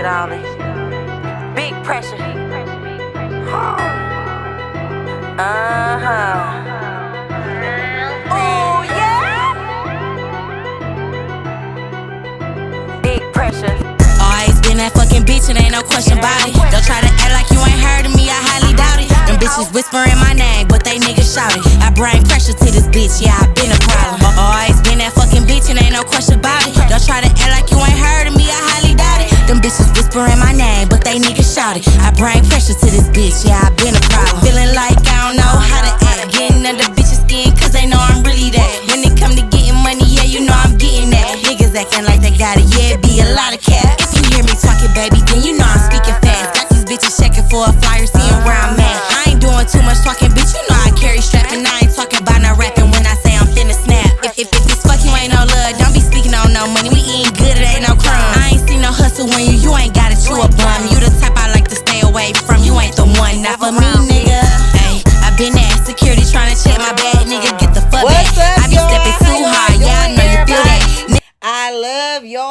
all this. Big pressure. Oh, yeah. Big pressure. Always been that fucking bitch and ain't no question about it. Don't try to act like you ain't heard of me, I highly doubt it. Them bitches whispering my name, but they niggas shouting. I bring pressure to this bitch, yeah, I been a problem. Always been that fucking bitch and ain't no question about it. Don't try to act like you ain't heard of me, I highly doubt it. Them bitches whispering my name, but they niggas shouting. I bring pressure to this bitch, yeah, I been a problem. Feeling like I don't know how to act. Getting under bitches' skin, cause they know I'm really that. When it come to getting money, yeah, you know I'm getting that. Niggas acting like they got it, yeah, it be a lot of cap. If you hear me talking, baby, then you know I'm speaking fast. Got these bitches checking for a flyer, seeing where I'm at. I ain't doing too much talking, bitch, you know I carry strap. And I ain't talking about no rapping when I say I'm finna snap. If this fuck you ain't no love, don't be speaking on no money. We eating good, it ain't no crumb. I ain't seen no hustle when you ain't got it, you a bum. You the type I like to stay away from, you ain't the one. Not for me, nigga. Ay, I been at security trying to check my bag, nigga, get the fuck back. I be stepping too hard, yeah, I know you feel that. I love y'all.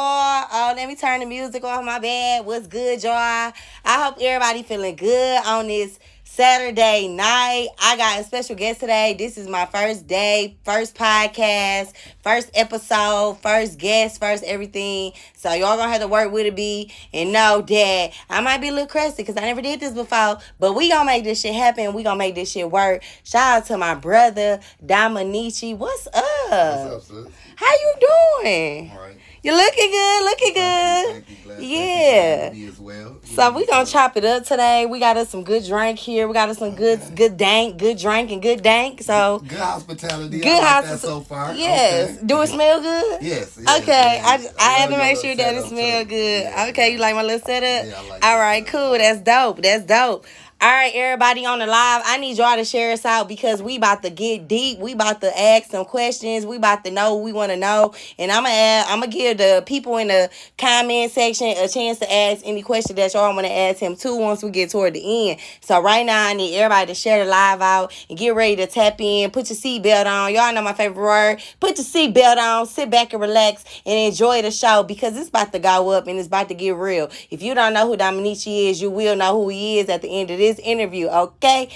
Oh, let me turn the music off, my bad. What's good, y'all? I hope everybody feeling good on this Saturday night. I got a special guest today. This is my first day, first podcast, first episode, first guest, first everything. So y'all gonna have to work with it, be and know that I might be a little crusty because I never did this before. But we gonna make this shit happen. We gonna make this shit work. Shout out to my brother, Dominici. What's up? What's up, sis? How you doing? All right. You looking good, looking good. Thank you. Glad Yeah. me as well. So we gonna chop it up today. We got us some good drink here. We got us some good dank, good drink and good dank. So good hospitality. Good I like hospitality that so far. Yes. Okay. Do it smell good? Yes. Okay. Yes. I had to love make your sure little that it setup, smell too. good. Yeah. Okay, you like my little setup? Yeah, I like All that right, setup. cool. That's dope. That's dope. All right, everybody on the live, I need y'all to share us out because we about to get deep. We about to ask some questions. We about to know what we want to know. And I'm gonna give the people in the comment section a chance to ask any question that y'all want to ask him too once we get toward the end. So right now, I need everybody to share the live out and get ready to tap in. Put your seatbelt on. Y'all know my favorite word. Put your seatbelt on. Sit back and relax and enjoy the show because it's about to go up and it's about to get real. If you don't know who Dominici is, you will know who he is at the end of this interview. Okay,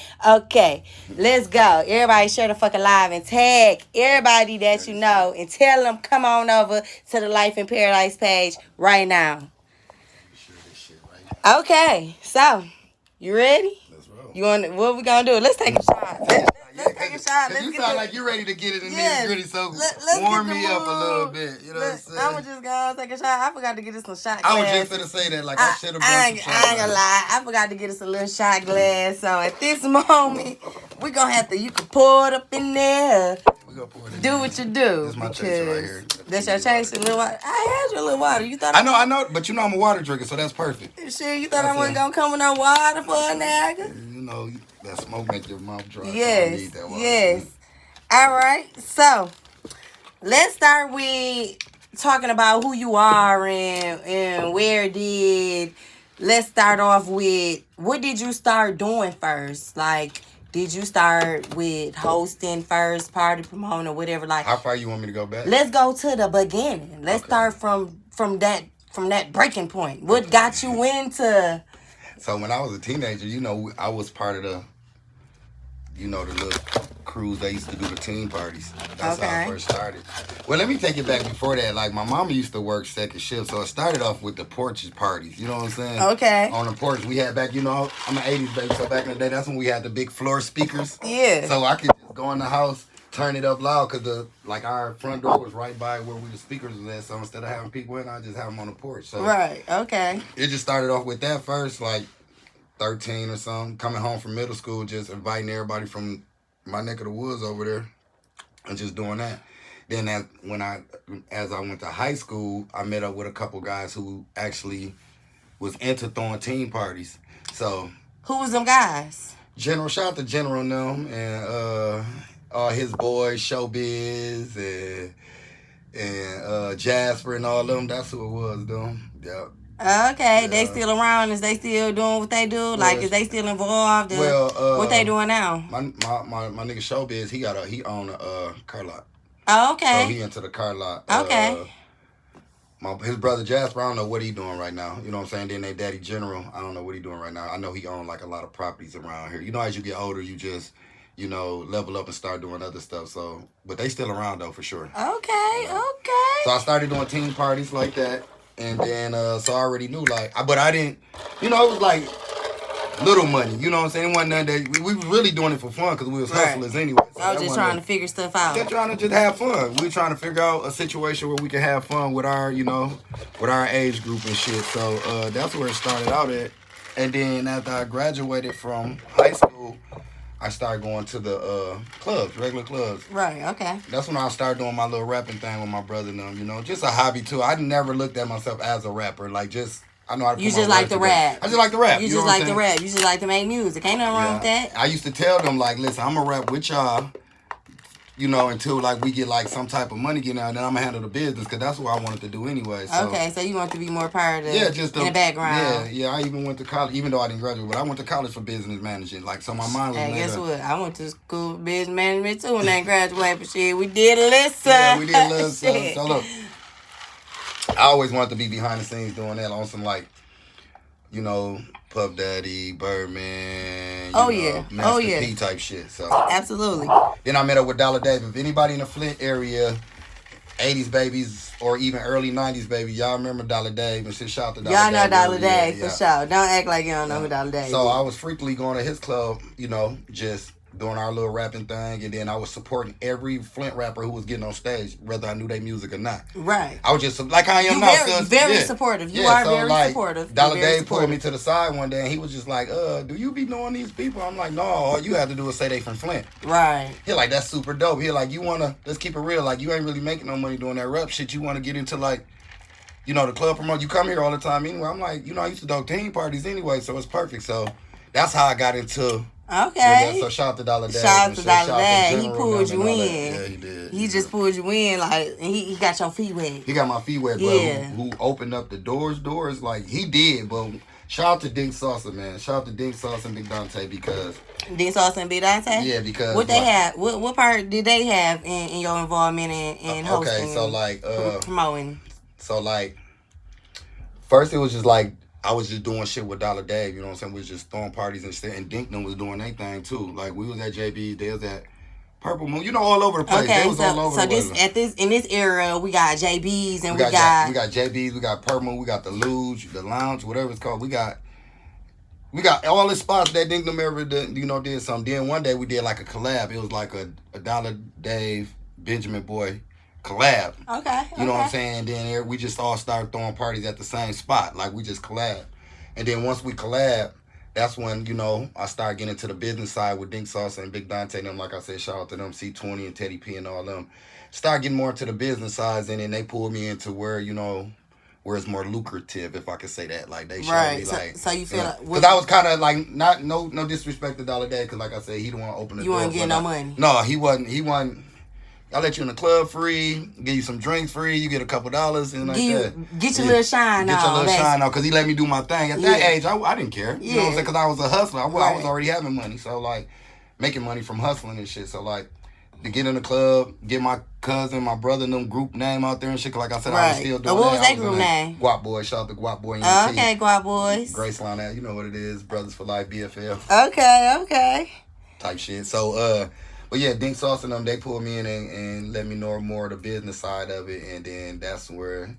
let's go. Everybody share the fucking live and tag everybody that you know and tell them come on over to the Life in Paradise page right now. Share this shit right Okay, so you ready? now. Let's roll. You want what we gonna do? Let's take a shot. Let's take a shot. Let's You get sound the- like you're ready to get it in Yes. nitty gritty, so Let's warm get the me up a little mood. bit. You know what I'm saying? I'ma just go take a shot. I forgot to get us some shot I was glasses. just finna say that, like I should have brought I some ain't shot. gonna lie. I forgot to get us a little shot glass. So at this moment, we gonna have to. You can pour it up in there. We gonna pour it in Do there. what you do. This is my chaser right here. That's your chaser, little water. I had your little water. You thought I know, but you know I'm a water drinker, so that's perfect. Shit, you thought I That's wasn't it. gonna come with no water for a nigga? You know, that smoke make your mouth dry. So I Yes, need that water. yes. All right, so let's start with talking about who you are and where did. Let's start off with what did you start doing first? Like, did you start with hosting first, party promoting, or whatever? Like, How far you want me to go back? let's go to the beginning. Let's Okay. start from that breaking point. What got you into? So when I was a teenager, you know, I was part of the, you know, the little crews they used to do the teen parties. That's how I Okay. first started. Well, let me take it back before that. Like, my mama used to work second shift, so it started off with the porch parties. You know what I'm saying? Okay. On the porch, we had back, you know, I'm an 80s baby, so back in the day, that's when we had the big floor speakers. Yeah. So I could just go in the house, turn it up loud, because our front door was right by where the speakers was at. So instead of having people in, I just have them on the porch. So Right. Okay. it just started off with that first, like 13 or something, coming home from middle school, just inviting everybody from my neck of the woods over there and just doing that. Then as I went to high school, I met up with a couple guys who actually was into throwing team parties. So Who was them guys? shout out to General and them and all his boys, Showbiz and Jasper and all them. That's who it was, them. Yep. Okay, Yeah. they still around? Is they still doing what they do? Like, Well, is they still involved? Well, what they doing now? My nigga Showbiz, he own a car lot. Oh, So okay. he into the car lot. Okay. his brother Jasper, I don't know what he doing right now. You know what I'm saying? Then they daddy General, I don't know what he doing right now. I know he own like a lot of properties around here. You know, as you get older, you just, you know, level up and start doing other stuff. So, but they still around though for sure. Okay. So I started doing team parties like that, and then so I already knew like, but I didn't, you know, it was like little money. You know what I'm saying? It wasn't nothing that we was really doing it for fun because we was hustlers anyway. So I was just trying to figure stuff out. Just trying to just have fun. We were trying to figure out a situation where we could have fun with our, you know, with our age group and shit. So that's where it started out at. And then after I graduated from high school, I started going to the clubs, regular clubs. Right, okay. That's when I started doing my little rapping thing with my brother and them, you know, just a hobby too. I never looked at myself as a rapper, like just, I know how to put You my just like words the together. rap. I just like the rap. You know just what I'm like the saying? rap. You just like to make music. Ain't nothing wrong with that. I used to tell them, like, listen, I'm going to rap with y'all, you know, until, like, we get, like, some type of money getting out, and then I'm going to handle the business, because that's what I wanted to do anyway. So, Okay, so you want to be more part of just in the background. Yeah, I even went to college, even though I didn't graduate, but I went to college for business management. Like, so my mind was Hey, made guess up. what? I went to school for business management too and I graduated, but shit, we did a listen. Yeah, we did a little something. Shit. So, look, I always wanted to be behind the scenes doing that on some, like, you know, Puff Daddy, Birdman, Master P type shit. So Absolutely. then I met up with Dollar Dave. If anybody in the Flint area, 80s babies or even early 90s baby, y'all remember Dollar Dave and shit. Shout out to Dollar Y'all Dave. know Dollar Dave Yeah. for sure. Don't act like you don't know who Dollar Dave So is. I was frequently going to his club, you know, just doing our little rapping thing, and then I was supporting every Flint rapper who was getting on stage, whether I knew their music or not. Right. I was just like I am You now. very, cuz, very yeah. supportive. You Yeah, are so, very like, supportive. Dollar You're very Dave pulled me supportive. to the side one day and he was just like, do you be knowing these people? I'm like, no, all you have to do is say they from Flint. Right. He like, that's super dope. He like, you wanna, let's keep it real, like you ain't really making no money doing that rap shit. You wanna get into like, you know, the club promote. You come here all the time anyway. I'm like, you know, I used to do team parties anyway, so it's perfect. So that's how I got into Okay. so shout out to Dollar Dave. Shout out to Dollar Dave. He General pulled and you all that. in. Yeah, he did. He just pulled you in, like, and he got your feet wet. He got my feet wet, Yeah. but who opened up the doors, like, he did, but shout out to Dink Salsa, man. Shout out to Dink Salsa and Big Dante because... Dink Sauce and Big Dante? Yeah, because... What they have, what part did they have in your involvement in hosting? Okay, so, like... promoting? So, like, first it was just, like, I was just doing shit with Dollar Dave, you know what I'm saying? We was just throwing parties and shit, and Dinkton was doing their thing, too. Like, we was at JB's, they was at Purple Moon, you know, all over the place. Okay, they was all over so the place. in this era, we got JB's and we got JB's, we got Purple Moon, we got the Luge, the Lounge, whatever it's called. We got all the spots that Dinkton ever did, you know, did something. Then one day we did like a collab. It was like a Dollar Dave, Benjamin Boy collab. Okay. You know what I'm saying? Then we just all started throwing parties at the same spot. Like, we just collab. And then once we collab, that's when, you know, I started getting into the business side with Dink Salsa and Big Dante and them. Like I said, shout out to them, C20 and Teddy P and all them. Start getting more into the business side, and then they pulled me into where, you know, where it's more lucrative, if I could say that. Like, they showed me, like... So you feel like... Because I was kind of, like, no disrespect to Dollar Dave, because, like I said, he didn't want to open the door. You wasn't getting no money. No, he wasn't... I let you in the club free, give you some drinks free, you get a couple dollars and like that. Get your little shine Get your little shine out, because he let me do my thing. At that Yeah. age, I didn't care. You know what I'm saying? Because I was a hustler. I was already having money. So, like, making money from hustling and shit. So, like, to get in the club, get my cousin, my brother, and them group name out there and shit. 'Cause like I said, I was still doing that. What was that I group in name? Guap Boy. Shout out to Guap Boy. NT. Okay, Guap Boys. Graceland, that. You know what it is. Brothers for Life, BFL. Okay. Type shit. So, but yeah, Dink Sauce and them, they pulled me in and let me know more of the business side of it, and then that's where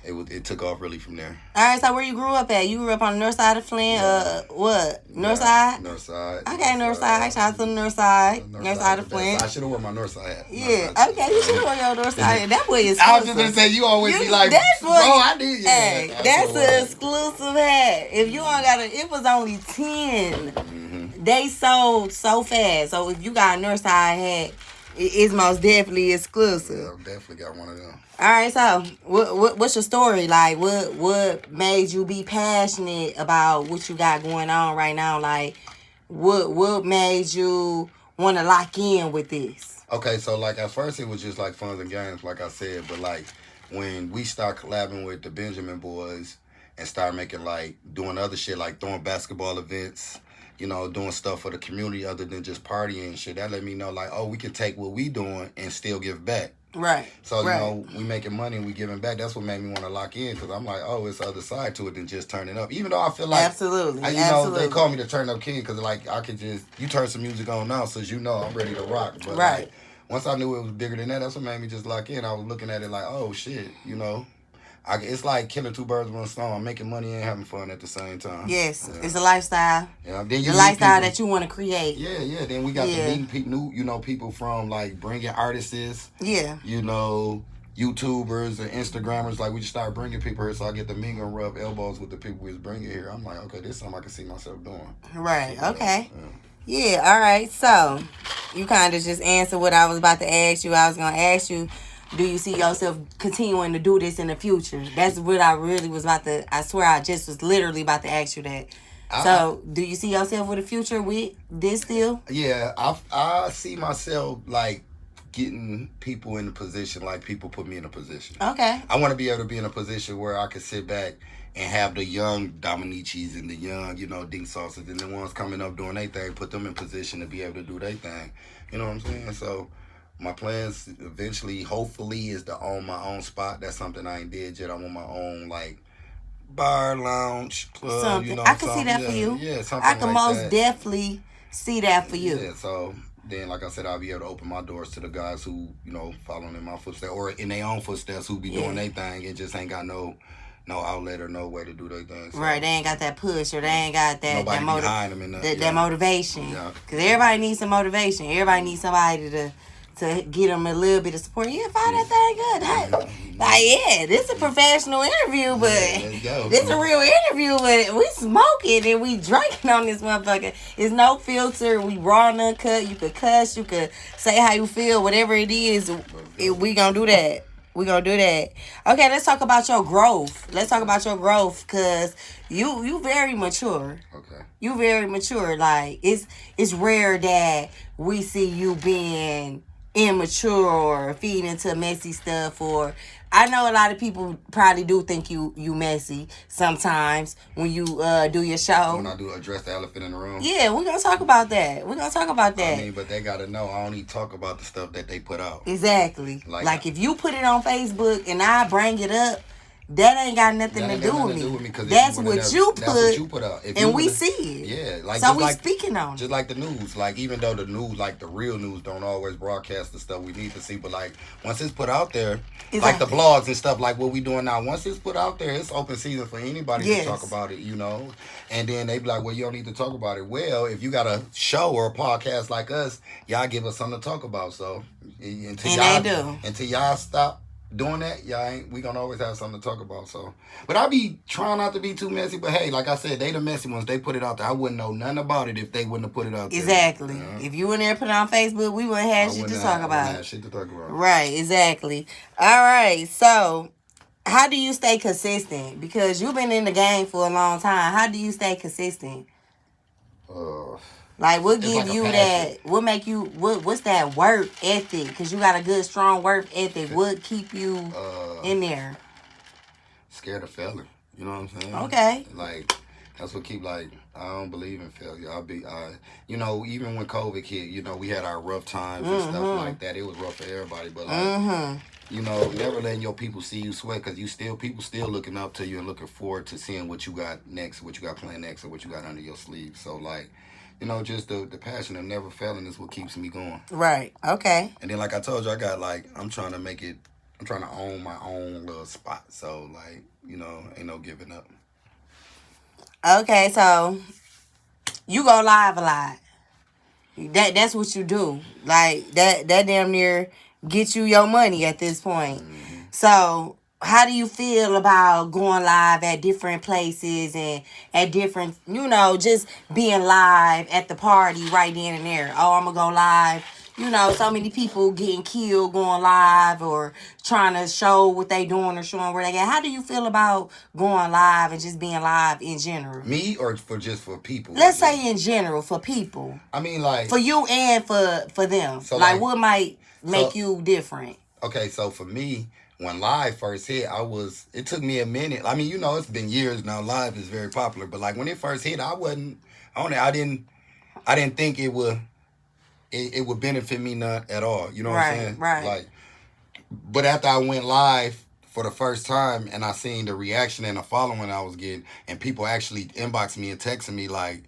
it took off really from there. All right, so where you grew up at? You grew up on the north side of Flint? What? North side? North side. Okay, north side. Shout out to the north side. North side of Flint. I should have worn my north side hat. Yeah, okay, you should wear your north side. That boy is I was just gonna say, you always be like, that's what, I did. Yeah, hey, that's an exclusive hat. If you don't got it was only 10. Mm-hmm. They sold so fast. So if you got a north side hat, it's most definitely exclusive. Yeah, I definitely got one of them. All right, so what's your story? Like, what made you be passionate about what you got going on right now? Like, what made you want to lock in with this? Okay, so like at first it was just like fun and games, like I said, but like when we start collabing with the Benjamin Boys and start making like doing other shit like throwing basketball events, you know, doing stuff for the community other than just partying and shit, that let me know like, oh, we can take what we doing and still give back. Right. So, you right. know, we making money and we giving back. That's what made me want to lock in because I'm like, oh, it's the other side to it than just turning up. Even though I feel like, Absolutely. you know, they call me the turn up king because, like, I could just, you turn some music on now, so you know I'm ready to rock. But, Right. like, once I knew it was bigger than that, that's what made me just lock in. I was looking at it like, oh, shit, you know. It's like killing two birds with one stone. I'm making money and having fun at the same time. Yes, Yeah. it's a lifestyle. Yeah, then The you meet lifestyle people. that you want to create. Yeah. Then we got Yeah. to meeting people, you know, people from like bringing artists, Yeah. you know, YouTubers and Instagrammers. Like we just started bringing people here, so I get to mingle and rub elbows with the people we was bringing here. I'm like, okay, this is something I can see myself doing. Right. So, Okay. yeah. Yeah. All right. So, you kind of just answered what I was about to ask you. I was gonna ask you, do you see yourself continuing to do this in the future? That's what I really was about to. I swear, I just was literally about to ask you that. So, do you see yourself with a future with this still? Yeah, I see myself like getting people in a position, like people put me in a position. Okay. I want to be able to be in a position where I can sit back and have the young Dominicis and the young, you know, Dink Sauces and the ones coming up doing their thing, put them in position to be able to do their thing. You know what I'm saying? So my plans eventually, hopefully, is to own my own spot. That's something I ain't did yet. I want my own, like, bar, lounge, club, Something. you know. I can see that for you. Yeah, something I can like most that. definitely see that for you. Yeah, so then, like I said, I'll be able to open my doors to the guys who, you know, following in my footsteps or in their own footsteps who be doing their thing and just ain't got no outlet or no way to do their thing. So Right, they ain't got that push or they ain't got that nobody that, behind them in that motivation. Yeah. Cause everybody needs some motivation. Everybody needs somebody to get them a little bit of support. Yeah, find that thing good. Hey, like, yeah, this is a professional interview, but let's go. this is a real interview. But we smoking and we drinking on this motherfucker. It's no filter. We raw and uncut. You could cuss. You could say how you feel. Whatever it is, we gonna do that. We gonna do that. Okay, let's talk about your growth. Let's talk about your growth, cause you very mature. Okay. You very mature. Like it's rare that we see you being immature or feeding into messy stuff. Or I know a lot of people probably do think you messy sometimes when you do your show. When I do address the elephant in the room. Yeah, we're gonna talk about that. I mean, but they gotta know I only talk about the stuff that they put out. Exactly. Like if you put it on Facebook and I bring it up, that ain't got nothing to do with me. 'cause if That's you what would've you never- that's what you put, put out. If and you we would've- see it. Yeah, like So just we like, speaking on it. just like the news. Like even though the news, like the real news, don't always broadcast the stuff we need to see, but like once it's put out there, like the Exactly. blogs and stuff, like what we doing now. Once it's put out there, it's open season for anybody Yes. to talk about it, you know. And then they be like, well, you don't need to talk about it. Well, if you got a show or a podcast like us, y'all give us something to talk about. So until And they do. until y'all stop doing that, we gonna always have something to talk about. So, but I be trying not to be too messy. But hey, like I said, they the messy ones. They put it out there. I wouldn't know nothing about it if they wouldn't have put it out there. Exactly. Yeah. If you in there put it on Facebook, we wouldn't have shit to talk I about. wouldn't have shit to talk about. Right, exactly. All right, so how do you stay consistent? Because you've been in the game for a long time. How do you stay consistent? Like, what It's give like a you passion. that? What make you? What's that work ethic? Because you got a good, strong work ethic. What keep you in there? Scared of failing. You know what I'm saying? Okay. Like that's what keep like I don't believe in failure. You know, even when COVID hit, you know, we had our rough times and stuff like that. It was rough for everybody, but like. You know, never letting your people see you sweat because people still looking up to you and looking forward to seeing what you got next, what you got planned next, or what you got under your sleeve. So, like, you know, just the passion of never failing is what keeps me going. Right. Okay. And then, like I told you, I got, like, I'm trying to own my own little spot. So, like, you know, ain't no giving up. Okay, so you go live a lot. That's what you do. Like, that damn near get you your money at this point. So how do you feel about going live at different places and at different, you know, just being live at the party right then and there? Oh, I'm gonna go live. You know, so many people getting killed going live or trying to show what they doing or showing where they at. How do you feel about going live and just being live in general? Me or for people? Let's say in general for people. I mean, like. For you and for them. So, like, like, what might make you different? Okay, so for me, when live first hit, it took me a minute. I mean, you know, it's been years now. Live is very popular, but like when it first hit, I didn't think it would benefit me not at all. You know what I'm saying? Right. Like, But after I went live for the first time and I seen the reaction and the following I was getting, and people actually inboxing me and texting me like,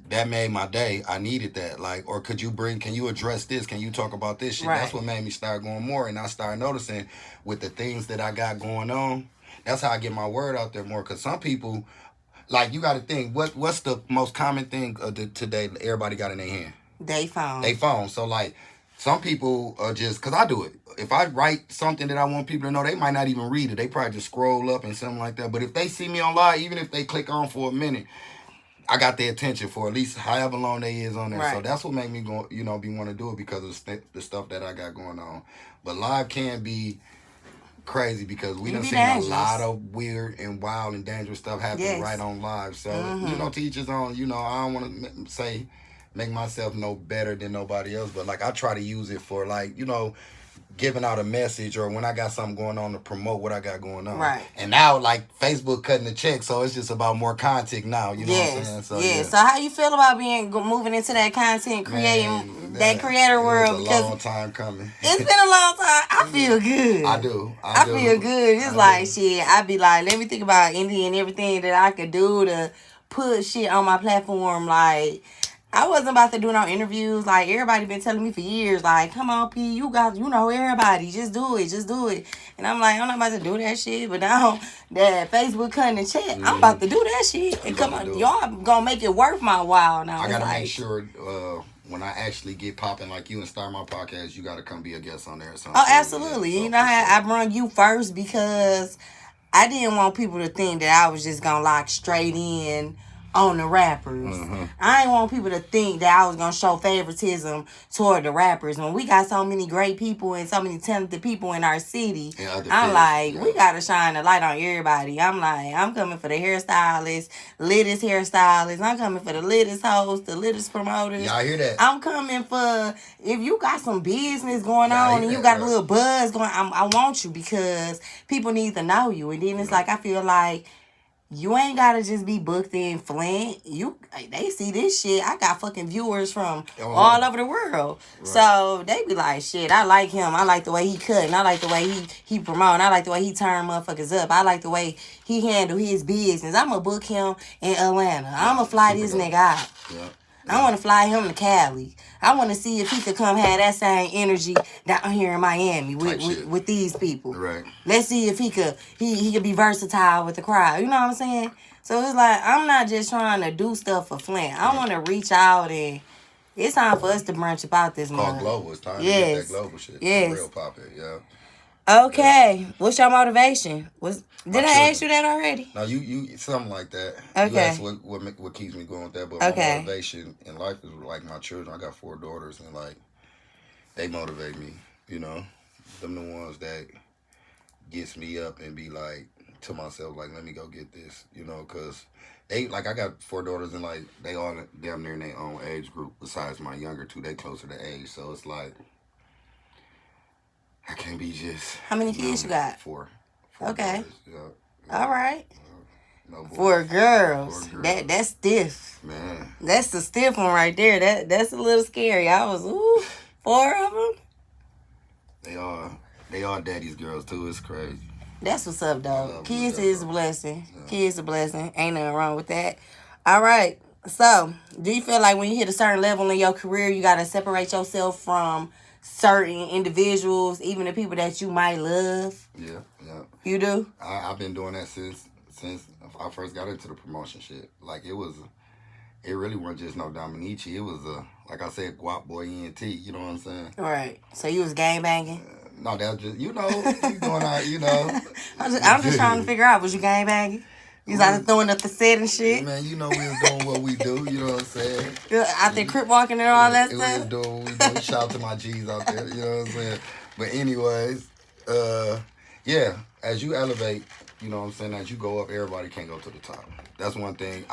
that made my day. I needed that. Like, or can you address this? Can you talk about this shit? Right. That's what made me start going more. And I started noticing with the things that I got going on, that's how I get my word out there more. Because some people, like, you got to think, what's the most common thing today that everybody got in their hand? They phone. They phone. So, like, some people are just, because I do it. If I write something that I want people to know, they might not even read it. They probably just scroll up and something like that. But if they see me on live, even if they click on for a minute, I got their attention for at least however long they is on there. Right. So that's what made me go, be want to do it because of the stuff that I got going on. But live can be crazy because we done be seen dangerous. a lot of weird and wild and dangerous stuff happen Yes. right on live. So, to each his own, I don't want to say, make myself no better than nobody else. But, like, I try to use it for, like, giving out a message or when I got something going on to promote what I got going on. Right. And now, like, Facebook cutting the check, so it's just about more content now. You know what I'm saying? So, yeah. So how you feel about moving into that content, creating Man, that creator world? It's a long time coming. It's been a long time. I feel good. I do. I feel good. It's like, shit, I be like, let me think about Indy and everything that I could do to put shit on my platform. Like, I wasn't about to do no interviews. Like, everybody been telling me for years, like, come on, P, you know everybody. Just do it. And I'm like, I'm not about to do that shit. But now that Facebook cutting the check, I'm about to do that shit. And come on, y'all gonna make it worth my while now. I gotta make sure when I actually get popping like you and start my podcast, you gotta come be a guest on there or something. Oh, absolutely. Yeah, you know how I brung you first because I didn't want people to think that I was just gonna lock straight in on the rappers. I didn't want people to think that I was gonna show favoritism toward the rappers. When we got so many great people and so many talented people in our city, I'm like, we gotta shine the light on everybody. I'm like, I'm coming for the hairstylists, littest hairstylists. I'm coming for the littest hosts, the littest promoters. Y'all hear that? I'm coming for, if you got some business going Y'all on hear and you that, got a little buzz going, I want you because people need to know you. And then it's like, I feel like you ain't gotta just be booked in Flint. They see this shit. I got fucking viewers from all over the world. Right. So they be like, shit, I like him. I like the way he cut. And I like the way he promote. I like the way he turn motherfuckers up. I like the way he handle his business. I'ma book him in Atlanta. I'ma fly this nigga out. Yeah. I want to fly him to Cali. I want to see if he could come have that same energy down here in Miami with these people. Right. Let's see if he could be versatile with the crowd. You know what I'm saying? So it's like, I'm not just trying to do stuff for Flint. I want to reach out and it's time for us to branch about this month. Called global. It's time to get that global shit. Yes. Real poppin', yeah. Okay. Yeah. What's your motivation? Did I ask you that already? No, you something like that. Okay. You asked what keeps me going with that, but my motivation in life is like my children. I got 4 daughters, and like they motivate me. Them the ones that gets me up and be like to myself, like, let me go get this. Because they I got 4 daughters, and like they all damn near in their own age group. Besides my younger 2, they closer to age, so it's like I can't be just. How many kids you got? 4. Okay. Yeah. All right. No boys. 4 girls. That's stiff. Man. That's the stiff one right there. That's a little scary. I was 4 of them. They are daddy's girls too. It's crazy. That's what's up, though. Kids is a blessing. Yeah. Kids a blessing. Ain't nothing wrong with that. All right. So, do you feel like when you hit a certain level in your career, you gotta separate yourself from certain individuals, even the people that you might love? Yeah. You do? I've been doing that since I first got into the promotion shit. Like, it really wasn't just no Dominici. It was like I said, Guap Boy ENT. You know what I'm saying? Right. So you was gang banging? No, that was just you going out. I'm just trying to figure out, was you gang banging? You was out there throwing up the set and shit? Man, we was doing what we do, you know what I'm saying? Out there crip walking and all that stuff? We was doing what we do. Shout out to my G's out there, you know what I'm saying? But anyways, yeah, as you elevate, you know what I'm saying, as you go up, everybody can't go to the top. That's one thing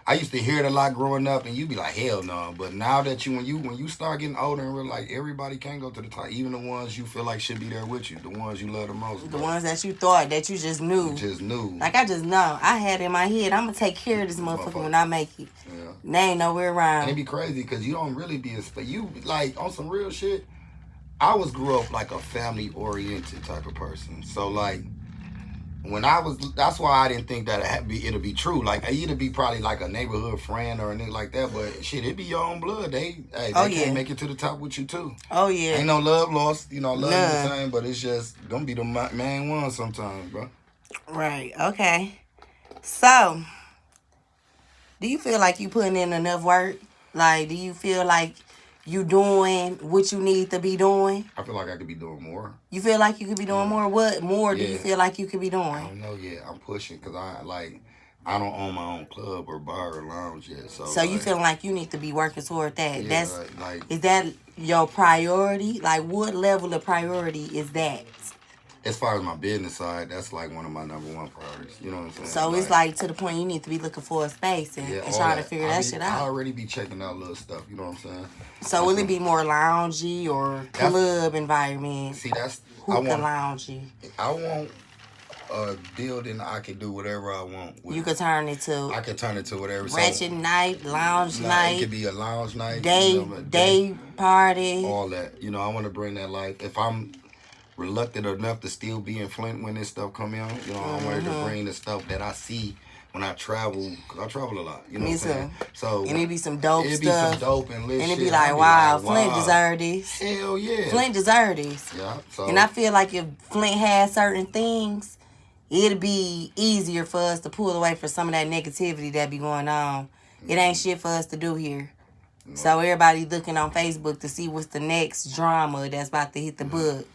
I used to hear it a lot growing up, and you be like, hell no. But now that when you start getting older and realize everybody can go to the top, even the ones you feel like should be there with you, the ones you love the most. The ones that you thought that you just knew. Like, I just know. I had in my head, I'm going to take care of this motherfucker when I make it. Yeah. They ain't nowhere around. And it be crazy because you don't really be you, like, on some real shit, I was grew up like a family oriented type of person. So like when I was, that's why I didn't think that it'll be true. Like I either be probably like a neighborhood friend or anything like that. But shit, it be your own blood. They can't make it to the top with you too. Oh yeah. Ain't no love lost. You know, love None. is the same, but it's just gonna be the main one sometimes, bro. Right. Okay. So, do you feel like you putting in enough work? Like, do you feel like you doing what you need to be doing? I feel like I could be doing more. You feel like you could be doing more? What more do you Yeah. feel like you could be I doing? don't know yet. I'm pushing because I don't own my own club or bar or lounge yet. So So you feeling like you need to be working toward that? yeah, That's like is that your priority? Like, what level of priority is that? as far as my business side, that's like one of my number one priorities. You know what I'm saying? So it's like to the point you need to be looking for a space and all trying to figure that shit I out. already be checking out little stuff. You know what I'm saying? So will it be more loungy or club environment? See, that's Hookah loungy. I want a building I can do whatever I want with. You could turn it to I can turn it to whatever. ratchet night, lounge It night, could be a lounge night, day party. all that. You know, I want to bring that life. If I'm reluctant enough to still be in Flint when this stuff come out, you know, I wanted to bring the stuff that I see when I travel, because I travel a lot. You know what I'm saying? So and it be some dope it'd stuff. be some dope and lit And it shit. be like, wow, Flint deserve this. Hell yeah. Flint deserve this. Yeah. So And I feel like if Flint had certain things, it'd be easier for us to pull away from some of that negativity that be going on. It ain't shit for us to do here. So everybody looking on Facebook to see what's the next drama that's about to hit the book.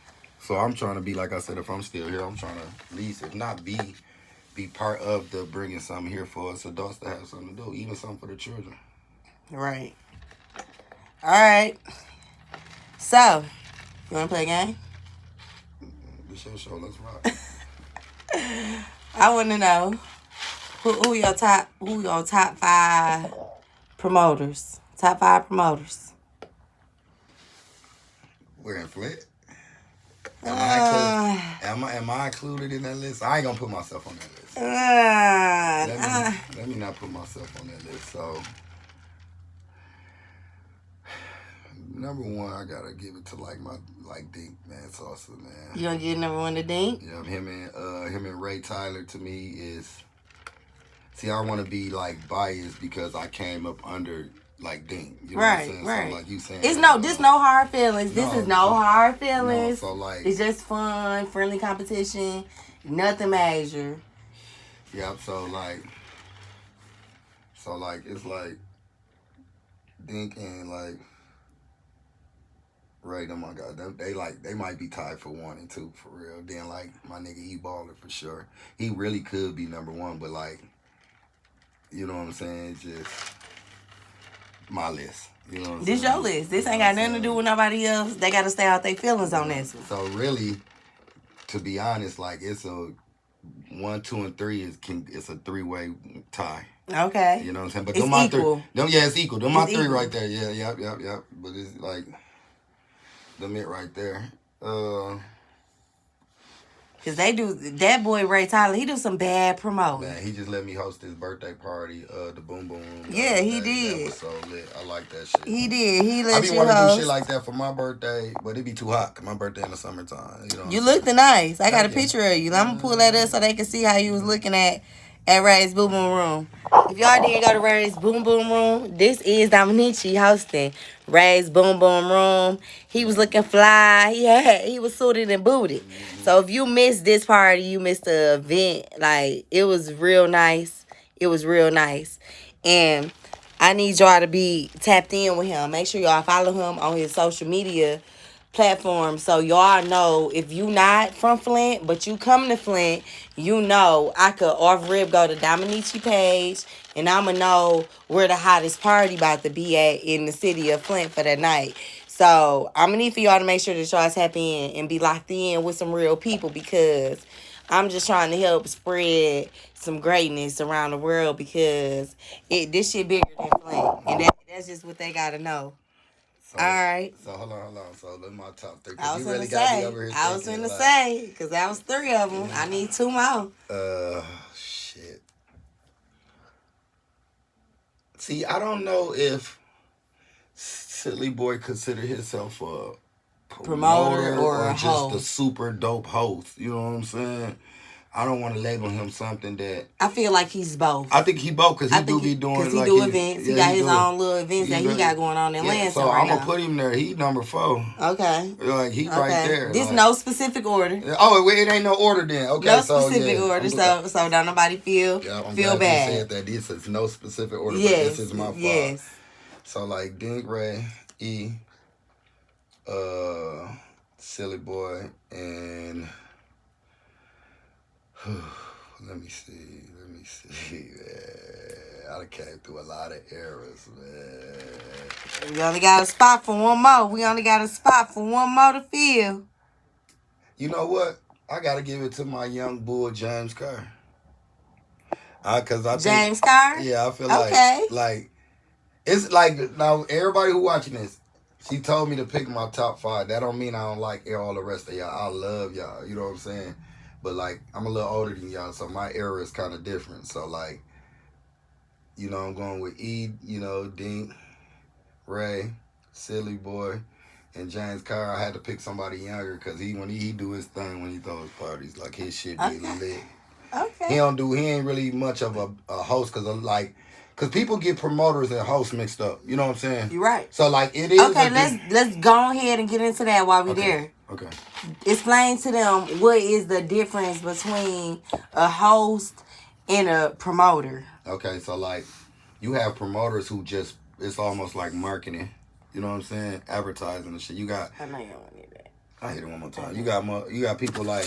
So I'm trying to be, like I said, if I'm still here, I'm trying to at least, if not be part of the bringing something here for us adults to have something to do, even something for the children. Right. All right. So, you want to play a game? This your show, let's rock. I want to know who your top 5 promoters. Top 5 promoters. We're in Flint. Am I included in that list? I ain't gonna put myself on that list. Let me not put myself on that list. So, number one, I gotta give it to Dink, man, Salsa, man. You gonna get number 1 to Dink? Yeah, him and Ray Tyler to me is. See, I want to be like biased because I came up under like Dink. You know what I'm saying? Right. So, like you saying, This no hard feelings. This is no hard feelings. No, so like it's just fun, friendly competition, nothing major. Yeah, so it's like Dink and like Ray, oh my God, they might be tied for 1 and 2 for real. Then like my nigga E-Baller for sure. He really could be number 1, but like, you know what I'm saying? It's just my list. You know what I'm saying? This your list. This ain't got nothing to do with nobody else. They got to stay out their feelings on this one. So really, to be honest, like it's a 1, 2, and 3 it's a 3-way tie. Okay. You know what I'm saying? But it's them equal. It's equal. Them my 3 equal. right there. Yeah, yep. But it's like them it right there. Cause they do that boy Ray Tyler. He do some bad promoting. Man, he just let me host his birthday party, the Boom Boom Room. Yeah, he That did. was so lit. I like that shit. He did. He I let be you wanting to do host. shit like that for my birthday, but it be too hot. 'Cause my birthday in the summertime. You know. You looked nice. I got a Thank you. picture of you. I'm gonna pull that up so they can see how you was looking at Ray's Boom Boom Room. If y'all didn't go to Ray's Boom Boom Room, this is Dominici hosting Ray's Boom Boom Room. He was looking fly. He was suited and booted. So if you missed this party, you missed the event. Like, it was real nice. It was real nice. And I need y'all to be tapped in with him. Make sure y'all follow him on his social media platform so y'all know if you not from Flint but you come to Flint, you know I could off rip go to Dominici page and I'ma know where the hottest party about to be at in the city of Flint for that night. So I'm gonna need for y'all to make sure that y'all tap in and be locked in with some real people because I'm just trying to help spread some greatness around the world because this shit bigger than Flint and that's just what they gotta know. So, All right. So hold on. So them my top 3. I was you really finna got me over here say, I was thinking, finna like, say, because that was 3 of them. I need 2 more. Shit. See, I don't know if Silly Boy consider himself a promoter or a just host. a super dope host. You know what I'm saying? I don't want to label him something that. I feel like he's both. I think he both because he do be doing. Because he like do events. He got his own little events that he really- got going on in Lansing so right I'm now. gonna put him there. He number 4. Okay. Like he right there. This like, no specific order. Oh, it ain't no order then. Okay, No so specific yeah, order. I'm- So don't nobody feel I'm feel glad bad. You said that this is no specific order, Yes. but this is my fault. Yes. So like Dink Ray, E, Silly Boy, and let me see, man. I done came through a lot of eras, man. We only got a spot for one more. We only got a spot for one more to fill. You know what? I gotta give it to my young bull, James Carr. Cause I think, James Carr? yeah, I feel Okay. like it's like now everybody who watching this, she told me to pick my top 5. That don't mean I don't like all the rest of y'all. I love y'all. You know what I'm saying? But like I'm a little older than y'all, so my era is kind of different. So like, you know, I'm going with E. You know, Dink, Ray, Silly Boy, and James Carr. I had to pick somebody younger because when he do his thing when he throws parties, like his shit be lit. Okay. He ain't really much of a host because people get promoters and hosts mixed up. You know what I'm saying? You're right. So like it is. Okay, let's go ahead and get into that while we're there. Okay. Explain to them what is the difference between a host and a promoter. Okay, so like you have promoters who just it's almost like marketing. You know what I'm saying? Advertising and shit. You got. I know you don't need that. I hit it one more time. You got people like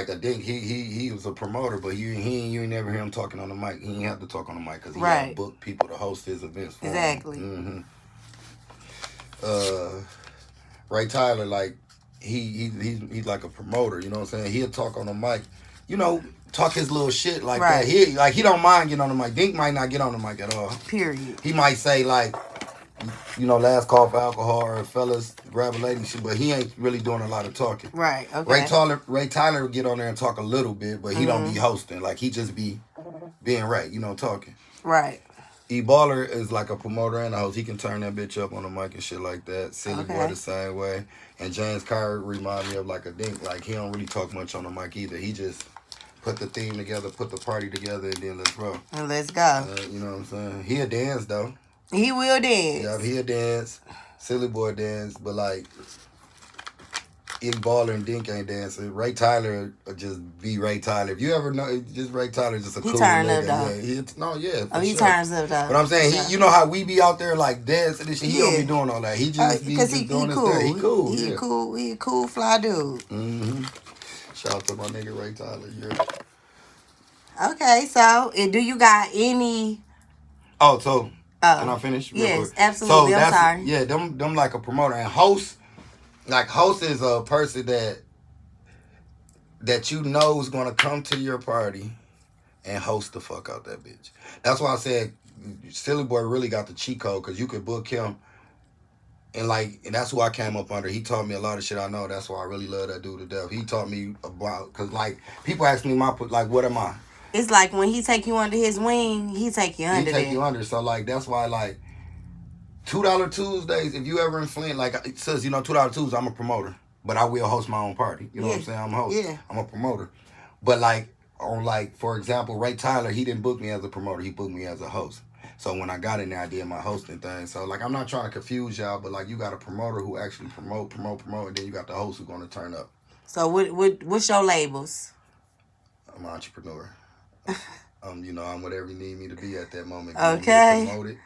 a Dink. He was a promoter, but you ain't never hear him talking on the mic. He ain't have to talk on the mic because he had to book people to host his events for Exactly. him. Ray Tyler, like he's like a promoter. You know what I'm saying? He'll talk on the mic. You know, talk his little shit like that. He don't mind getting on the mic. Dink might not get on the mic at all. Period. He might say like, you know, last call for alcohol or fellas grab a lady shit, but he ain't really doing a lot of talking. Right. Okay. Ray Tyler would get on there and talk a little bit, but he don't be hosting. Like he just be being Ray, you know, talking. Right. E Baller is like a promoter and a host. He can turn that bitch up on the mic and shit like that. Silly Boy the same way. And James Carr remind me of like a Dink. Like he don't really talk much on the mic either. He just put the theme together, put the party together, and then let's roll. And let's go. You know what I'm saying? He'll dance though. He will dance. Yeah, he'll dance. Silly Boy dance, but like E Baller and Dink ain't dancing. Ray Tyler just be Ray Tyler. If you ever know, just Ray Tyler just a cool turn nigga. up, Yeah, he turns up though. But I'm saying, you know how we be out there like dancing and shit. He don't be doing all that. He just be because just he doing his cool. thing. He cool. He yeah. cool. He a cool fly dude. Shout out to my nigga Ray Tyler. Yeah. Okay, so do you got any? Oh, so can I finish? Real Yes, quick? absolutely. So I'm sorry. Yeah, them like a promoter and host. Like host is a person that you know is gonna come to your party and host the fuck out that bitch. That's why I said Silly Boy really got the cheat code because you could book him. And that's who I came up under. He taught me a lot of shit I know. That's why I really love that dude to death. He taught me about, cause like people ask me what am I? It's like when he take you under his wing, he take you under. He take you under. So like that's why like $2 Tuesdays. If you ever in Flint, like it says, you know, $2 Tuesdays. I'm a promoter, but I will host my own party. You know what I'm saying? I'm a host. Yeah. I'm a promoter. But like on like for example, Ray Tyler, he didn't book me as a promoter. He booked me as a host. So when I got in there, I did my hosting thing. So like I'm not trying to confuse y'all, but like you got a promoter who actually promote, and then you got the host who's gonna turn up. So what's your labels? I'm an entrepreneur. You know, I'm whatever you need me to be at that moment. Okay. You want me to promote it,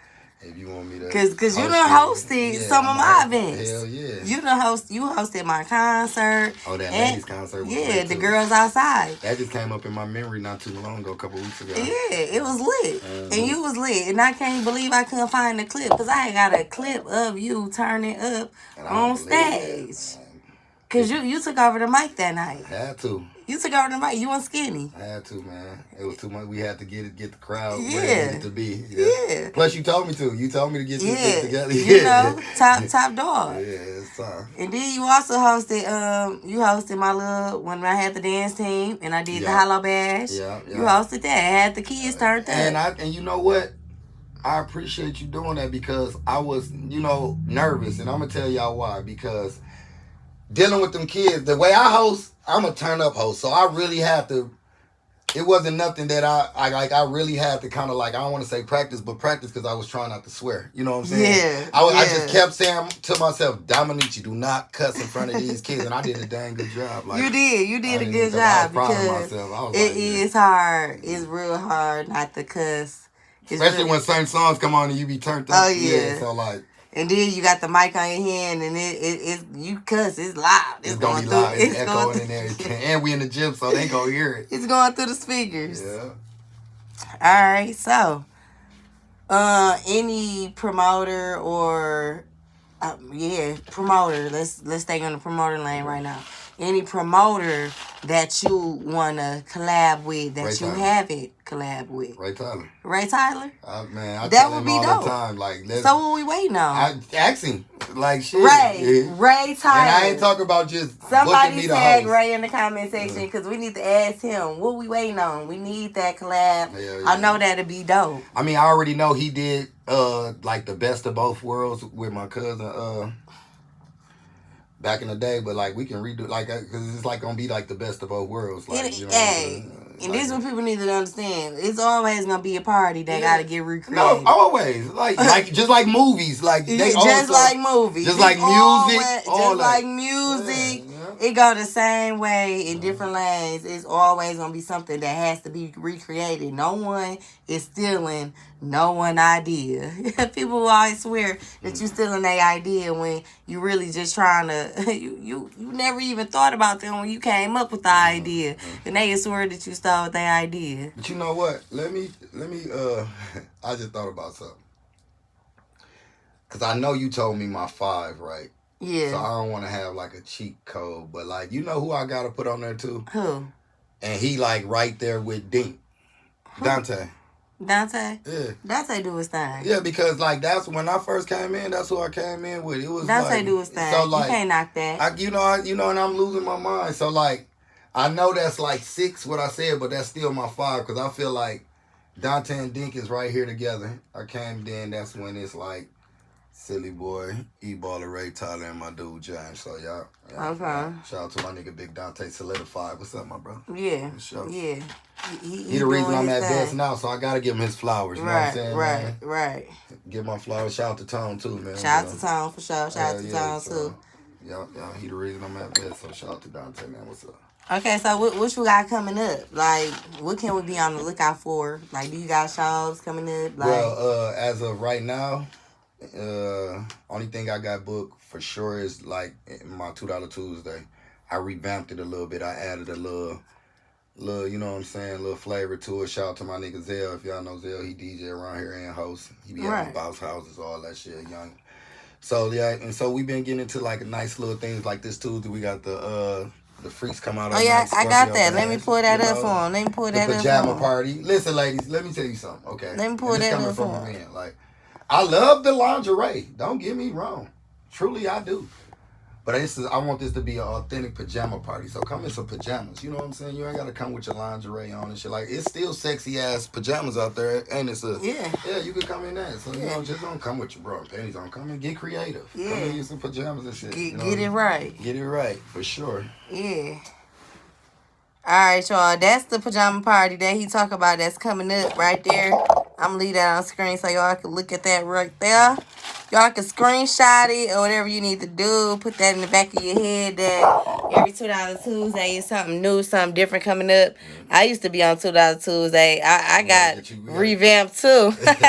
if you want me to, Cause you done hosted some of my events. Hell yeah. You hosted my concert. Oh, that ladies concert. Was yeah, great the too. girls outside. That just came up in my memory not too long ago, a couple weeks ago. Yeah, it was lit. And you was lit. And I can't believe I couldn't find the clip. Because I got a clip of you turning up on stage. Because you took over the mic that night. Had to. You took over the mic. You weren't skinny. Had to, man. It was too much. We had to get the crowd where Yeah. it needed to be. Yeah. Plus, you told me to. You told me to get this shit together. You know, top dog. Yeah, it's time. And then you also hosted my little, when I had the dance team and I did the Hollow Bash. Yeah. You hosted that. Had the kids turned up. And you know what? I appreciate you doing that because I was, you know, nervous. And I'm going to tell y'all why. Because dealing with them kids, the way I host, I'm a turn up host. So I really have to. It wasn't nothing that I really had to kind of like, I don't want to say practice, but practice because I was trying not to swear. You know what I'm saying? Yeah. I just kept saying to myself, Dominique, do not cuss in front of these kids. And I did a dang good job. Like, You did a good job I was proud of because myself. I was it like, is hard. It's real hard not to cuss. It's especially really- when certain songs come on and you be turned up. Oh, yeah. So like, and then you got the mic on your hand and it you cuss. It's loud. it's gonna be loud. It's echoing and everything. And we in the gym, so they gonna hear it. It's going through the speakers. Yeah. All right, so any promoter or promoter. Let's stay on the promoter lane right now. Any promoter that you wanna collab with that Ray you Tyler. haven't collab with? Ray Tyler. Ray Tyler. Man, I That tell would him be all dope. the time. Like, let's, So what we waiting on? I ask him. Like shit. Ray Yeah. Ray Tyler. And I ain't talking about just booking Somebody me to tag host. Ray in the comment section because we need to ask him what we waiting on. We need that collab. Yeah. I know that'd be dope. I mean, I already know he did like the best of both worlds with my cousin back in the day, but like we can redo like because it's like gonna be like the best of both worlds. Like, you know what I'm saying? And this is what people need to understand. It's always gonna be a party that gotta get recreated. No, always like just like movies, like they just also, like movies, just It's like music, always- all just that. like music. Yeah. It go the same way in different lanes. It's always gonna be something that has to be recreated. No one is stealing no one idea. People will always swear that you stealing their idea when you really just trying to. You never even thought about them when you came up with the idea, and they swear that you stole their idea. But you know what? Let me. I just thought about something. Cause I know you told me my 5, right? Yeah. So I don't want to have like a cheat code, but like you know who I gotta put on there too, Who? and he like right there with Dink, Dante. Dante? Yeah, Dante do his thing. yeah, because like that's when I first came in. That's who I came in with. It was Dante like, do his thing. So like, you can't knock that. you know, and I'm losing my mind. So like, I know that's like 6 what I said, but that's still my 5 because I feel like Dante and Dink is right here together. I came in. That's when it's like. Silly Boy, E-Baller, Ray Tyler, and my dude James. So y'all Okay. shout out to my nigga Big Dante Solidified. What's up, my brother? Yeah. For sure. Yeah. He the reason doing I'm his at thing. best now, so I gotta give him his flowers. You know what I'm saying? Right, man? right. Give my flowers. Shout out to Tone too, man. Shout out to Tone for sure. Shout out to Tone so, too. Yeah, he the reason I'm at best. So shout out to Dante, man. What's up? Okay, so what you got coming up? Like, what can we be on the lookout for? Like, do you got shows coming up? Like, Well, as of right now, only thing I got booked for sure is like my $2 Tuesday. I revamped it a little bit. I added a little, you know what I'm saying, little flavor to it. Shout out to my nigga Zell. If y'all know Zell, he DJ around here and host. He be Right. having bounce houses, all that shit, young. So yeah, and so we been getting into like nice little things like this Tuesday. We got the freaks come out. oh yeah, I got Scorpio that. Let me bands, pull that you up know, for him. Let me pull the that up pajama for him. party. Listen, ladies, let me tell you something. Okay, Let me pull And this that coming up from for a him. man. Like, I love the lingerie. Don't get me wrong. Truly, I do. But I want this to be an authentic pajama party. So come in some pajamas. You know what I'm saying? You ain't got to come with your lingerie on and shit. Like, it's still sexy ass pajamas out there. And it's Yeah. you could come in that. So, you know, just don't come with your bra and panties on. Come and get creative. Yeah. Come in some pajamas and shit. you know? Get it right. Get it right, for sure. Yeah. All right, y'all. That's the pajama party that he talk about. That's coming up right there. I'm gonna leave that on screen so y'all can look at that right there. Y'all can screenshot it or whatever you need to do. Put that in the back of your head that every $2 Tuesday is something new, something different coming up. I used to be on $2 Tuesday. I got revamped too. We got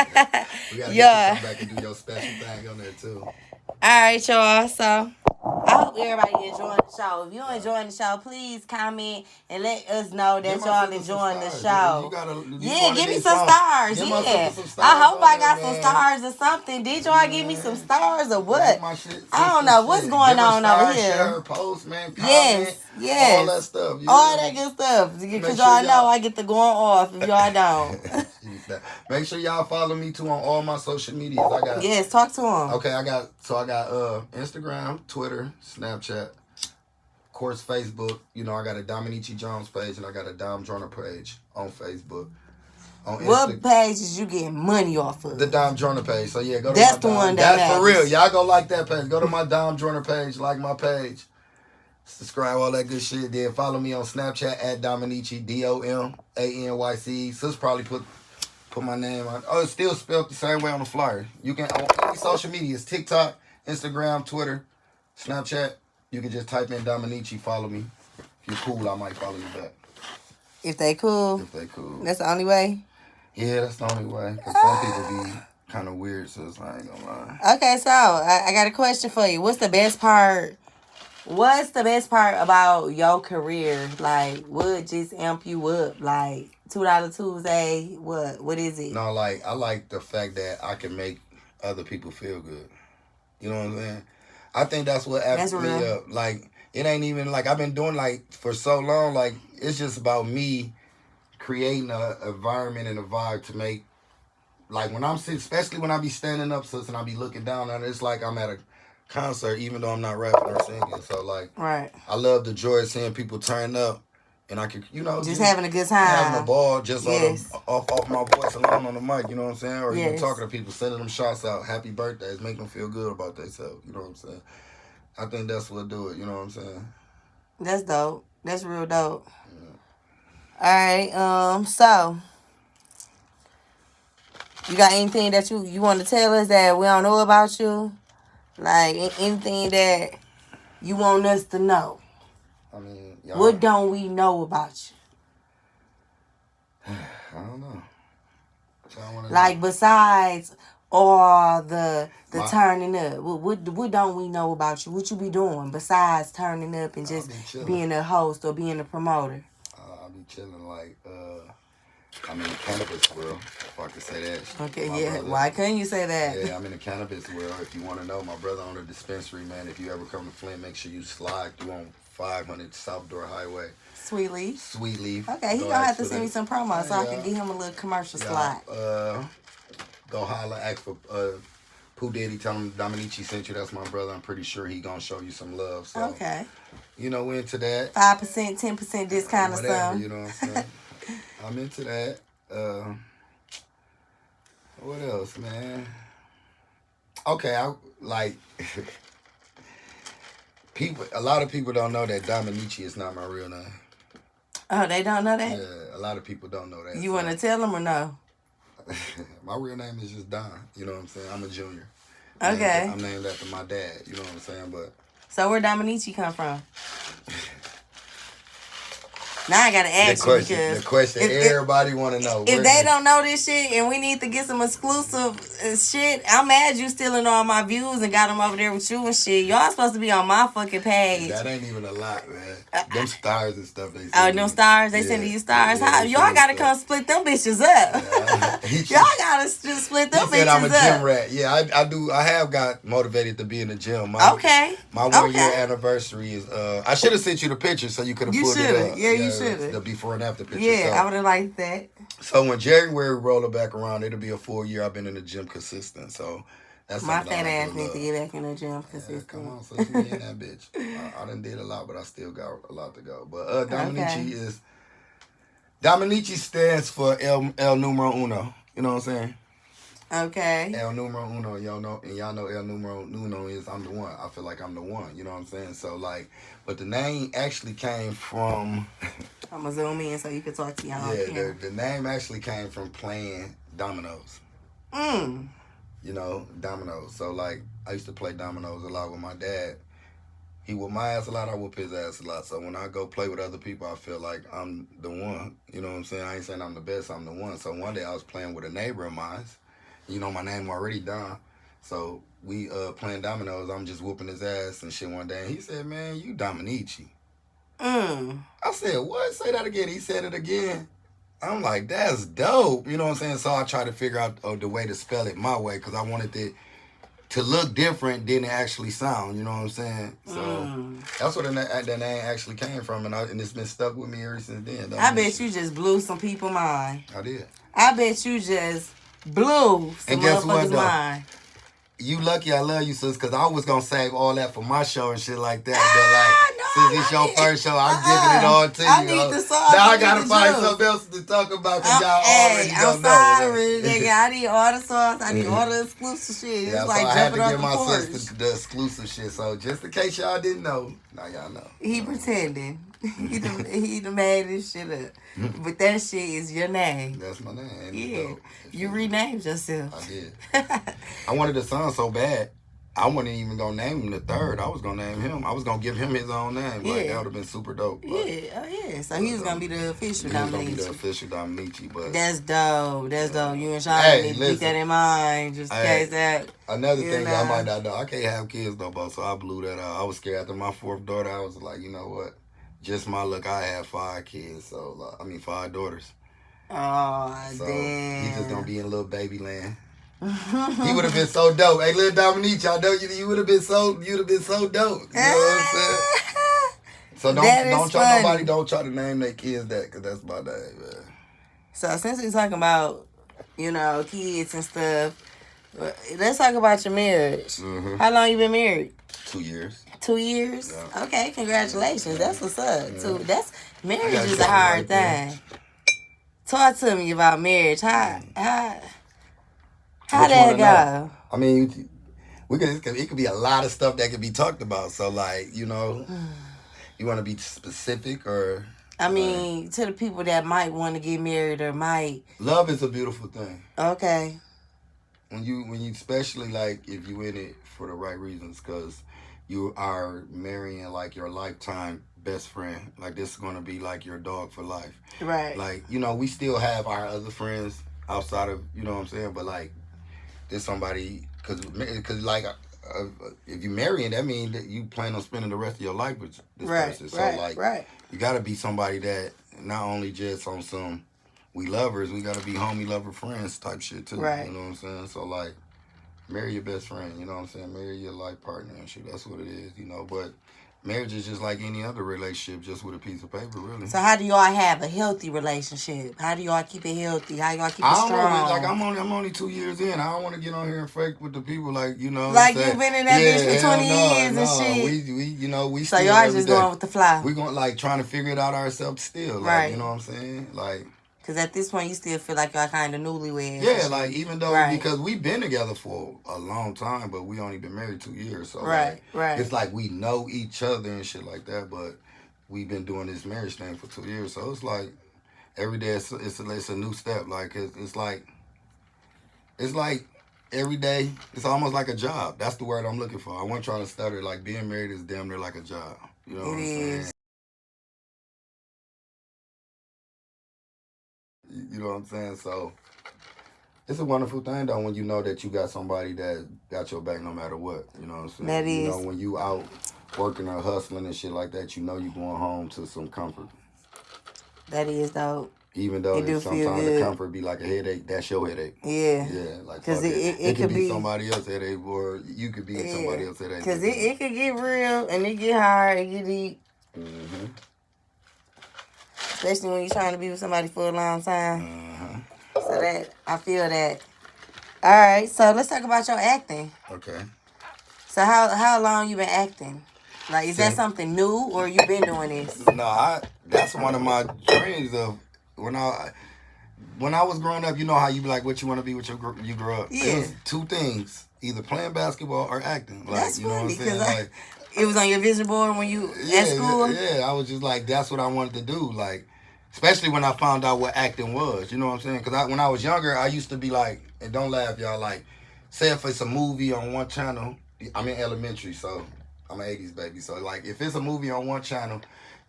to Yeah. come back and do your special thing on there, too. All right, y'all. So I hope everybody enjoying the show. If you're enjoying the show, please comment and let us know that Give my y'all sister some enjoying the stars, show. man. You gotta, Yeah, give me some stars. Give my Yeah. sister some stars I hope I on got there, some man. stars or something. Did y'all give me some stars or what? Give my shit, I don't sister know what's shit. going Give her on over stars, here. Share her post, man. Comment, Yes, yes. all that stuff. You All know? that good stuff. Because Make y'all sure know y'all- I get the going off if y'all don't. Make sure y'all follow me too on all my social medias. I got Yes, talk to him. Okay, I got Instagram, Twitter, Snapchat, of course Facebook. You know, I got a Dominici Jones page and I got a Dom Joyner page on Facebook. On What pages you getting money off of? The Dom Joyner page. So yeah, go to That's my the Dom. one that That's for matters. real. Y'all go like that page. Go to my Dom Joyner page, like my page. subscribe, all that good shit. Then follow me on Snapchat at Dominici, DOMANYC. Sis probably put my name on. Oh, it's still spelled the same way on the flyer. You can on any social media, it's TikTok, Instagram, Twitter, Snapchat. You can just type in Dominici, follow me. If you're cool, I might follow you back. If they cool. If they cool. That's the only way? Yeah, that's the only way. Because some people be kind of weird, so I ain't gonna lie. Okay, so I got a question for you. What's the best part about your career? Like, what just amp you up? Like, $2 Tuesday, what is it? No, like, I like the fact that I can make other people feel good. You know what I'm saying? I think that's what amps me up. Like, it ain't even, like, I've been doing, like, for so long, like, it's just about me creating a environment and a vibe to make, like, when I'm sitting, especially when I be standing up, sis, and I be looking down on it, it's like I'm at a concert, even though I'm not rapping or singing. So, like, right. I love the joy of seeing people turn up, and I can, you know, just having a good time, having a ball, just yes. off my voice alone on the mic. You know what I'm saying? Or even talking to people, sending them shots out, happy birthdays, make them feel good about themselves. You know what I'm saying? I think that's what do it. You know what I'm saying? That's dope. That's real dope. Yeah. All right. So you got anything that you want to tell us that we don't know about you? Like, anything that you want us to know? I mean, what don't we know about you? I don't know. Like, besides all the turning up, what don't we know about you? What you be doing besides turning up and just being a host or being a promoter? I'll be chilling, like, I'm in the cannabis world, if I could say that. Okay, yeah. Brother, why couldn't you say that? Yeah, I'm in the cannabis world. If you want to know, my brother owned a dispensary, man. If you ever come to Flint, make sure you slide through on 500 South Door Highway. Sweet Leaf. Sweet Leaf. Okay, he gonna have to send me some promo so I can get him a little commercial slot. Go holler, ask for Pooh Diddy, tell him Dominici sent you. That's my brother. I'm pretty sure he gonna show you some love. So, okay. You know, we're into that. 5%, 10% discount or something. You know what I'm saying? I'm into that. What else, man? Okay, a lot of people don't know that Dominici is not my real name. Oh, they don't know that? Yeah, a lot of people don't know that. You want to tell them or no? My real name is just Don. You know what I'm saying? I'm a junior. Okay. I'm named after my dad. You know what I'm saying? But so where Dominici come from? Now I gotta ask you because the question everybody want to know. If they don't know this shit and we need to get some exclusive shit, I'm mad you stealing all my views and got them over there with you and shit. Y'all supposed to be on my fucking page. That ain't even a lot, man. Them stars and stuff they send. Oh, them stars? They sending you stars? How y'all gotta come split them bitches up. Y'all gotta just split them bitches up. I'm a gym rat. Yeah, I do. I have got motivated to be in the gym. My 1 year anniversary is. I should have sent you the picture so you could have pulled it up. Yeah, you should. The before and after picture. Yeah, so, I would have liked that. So when January roll back around, it'll be a full year I've been in the gym consistent. So that's my fat ass needs to get back in the gym consistent. Come on, so you in that bitch. I done did a lot, but I still got a lot to go. But Dominici stands for El Numero Uno. You know what I'm saying? Okay. El Numero Uno, y'all know El Numero Uno is I'm the one. I feel like I'm the one. You know what I'm saying? So like, but the name actually came from. I'm gonna zoom in so you can talk to y'all. Yeah, the name actually came from playing dominoes. You know, dominoes. So like, I used to play dominoes a lot with my dad. He whooped my ass a lot. I whoop his ass a lot. So when I go play with other people, I feel like I'm the one. You know what I'm saying? I ain't saying I'm the best. I'm the one. So one day I was playing with a neighbor of mine. You know, my name already Don. So we playing dominoes. I'm just whooping his ass and shit one day. And he said, man, you Dominici. I said, what? Say that again. He said it again. I'm like, that's dope. You know what I'm saying? So I tried to figure out the way to spell it my way because I wanted it to look different than it actually sound. You know what I'm saying? So that's where the name actually came from. And it's been stuck with me ever since then. I bet you just blew some people's mind. I did. I bet you just blew some motherfuckers' mind. You lucky I love you, sis, because I was going to save all that for my show and shit like that. But like, no, Since it's your first show, I'm giving it all to you. I need the sauce. Now I I gotta need the find juice. something else to talk about because y'all already I'm don't sorry, know. nigga. I need all the sauce. I need all the exclusive shit. It's Yeah, like so I had jumping to off give the my porch. sister the exclusive shit. So just in case y'all didn't know, now y'all know. He pretending. he done made this shit up. But that shit is your name. That's my name. Ain't it Yeah. dope? You renamed yourself. I did. I wanted a son so bad. I wasn't even gonna name him the third. I was gonna name him. I was gonna give him his own name. Like Yeah. that would have been super dope. But Yeah. So he was gonna be the official he was gonna be the Dominici. official Dominici. But That's dope. That's dope. You and Sean Hey, need to keep listen. that in mind, just in Hey. case that. another You thing know. I might not know, I can't have kids no more, so I blew that out. I was scared after my fourth daughter. I was like, you know what? Just my luck. I had 5 kids, so 5 daughters. Oh So damn. he just gonna be in little baby land. He would have been so dope. Hey, little Dominique, I know you would have been so dope. You know what I'm saying? So That is don't try funny. nobody don't try to name their kids that, because that's my name, man. So since we're talking about, kids and stuff, let's talk about your marriage. Mhm. How long you been married? 2 years. 2 years? Yeah. Okay, congratulations. That's what's up. Yeah. Too. That's marriage gotta is get a it hard right there. thing. Talk to me about marriage. How What you that wanna go? I mean, it could be a lot of stuff that could be talked about. So, you want to be specific or? I mean, to the people that might want to get married or might. Love is a beautiful thing. Okay. When you especially if you in it for the right reasons, because you are marrying your lifetime best friend. This is gonna be your dog for life. Right. We still have our other friends outside of what I'm saying, but there's somebody because if you marrying, that means that you plan on spending the rest of your life with this person. So right. you gotta be somebody that not only just on some we lovers, we gotta be homie lover friends type shit too. Right. You know what I'm saying? So marry your best friend, you know what I'm saying? Marry your life partner and shit. That's what it is, but marriage is just like any other relationship, just with a piece of paper, really. So how do y'all have a healthy relationship? How do y'all keep it healthy? How y'all keep it strong? I'm only 2 years in. I don't want to get on here and fake with the people Like you've been in that bitch for 20 years and shit. We So still y'all every just day. going with the flow. We going trying to figure it out ourselves still. Right. You know what I'm saying? Because at this point, you still feel like y'all kind of newlyweds. Yeah, even though, Right. because we've been together for a long time, but we only been married 2 years. So, Right. it's we know each other and shit like that, but we've been doing this marriage thing for 2 years. So, it's every day it's a new step. It's every day, it's almost like a job. That's the word I'm looking for. I wasn't trying to stutter. Being married is damn near like a job. You know what I'm saying? You know what I'm saying? So, it's a wonderful thing, though, when you know that you got somebody that got your back no matter what. You know what I'm saying? That is. When you out working or hustling and shit like that, you know you going home to some comfort. That is dope. Even though It do feel sometimes the good. comfort be like a headache, that's your headache. Yeah. Yeah, Because fuck it could could be be somebody else's headache, or you could be somebody else's headache. Because it could get real and it get hard, it get deep. Mm-hmm. Especially when you're trying to be with somebody for a long time. Uh-huh. So that, I feel that. All right, so let's talk about your acting. Okay. So how long you been acting? Is that Since- something new or you been doing this? No, that's one of my dreams of when I was growing up. You know how you be like, what you want to be when you grow up? Yeah. It was 2 things: either playing basketball or acting. That's you know funny what I'm saying? because it was on your vision board when you at school. Yeah, I was just that's what I wanted to do. Especially when I found out what acting was. You know what I'm saying? Because when I was younger, I used to be and don't laugh, y'all. Say if it's a movie on one channel, I'm in elementary, so I'm an 80s baby. So if it's a movie on one channel,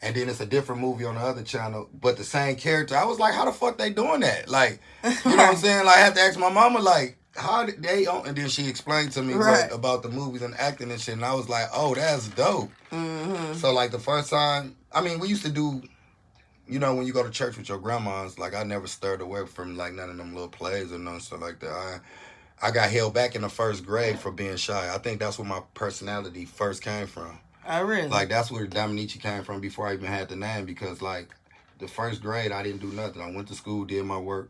and then it's a different movie on the other channel, but the same character, I was like, how the fuck they doing that? You know what I'm saying? I had to ask my mama, how did they on? And then she explained to me about the movies and acting and shit, and I was like, oh, that's dope. Mm-hmm. So the first time, we used to do, when you go to church with your grandmas, I never stirred away from none of them little plays or none stuff like that. I got held back in the first grade for being shy. I think that's where my personality first came from. Oh, really? That's where Dominici came from before I even had the name, because the first grade I didn't do nothing. I went to school, did my work.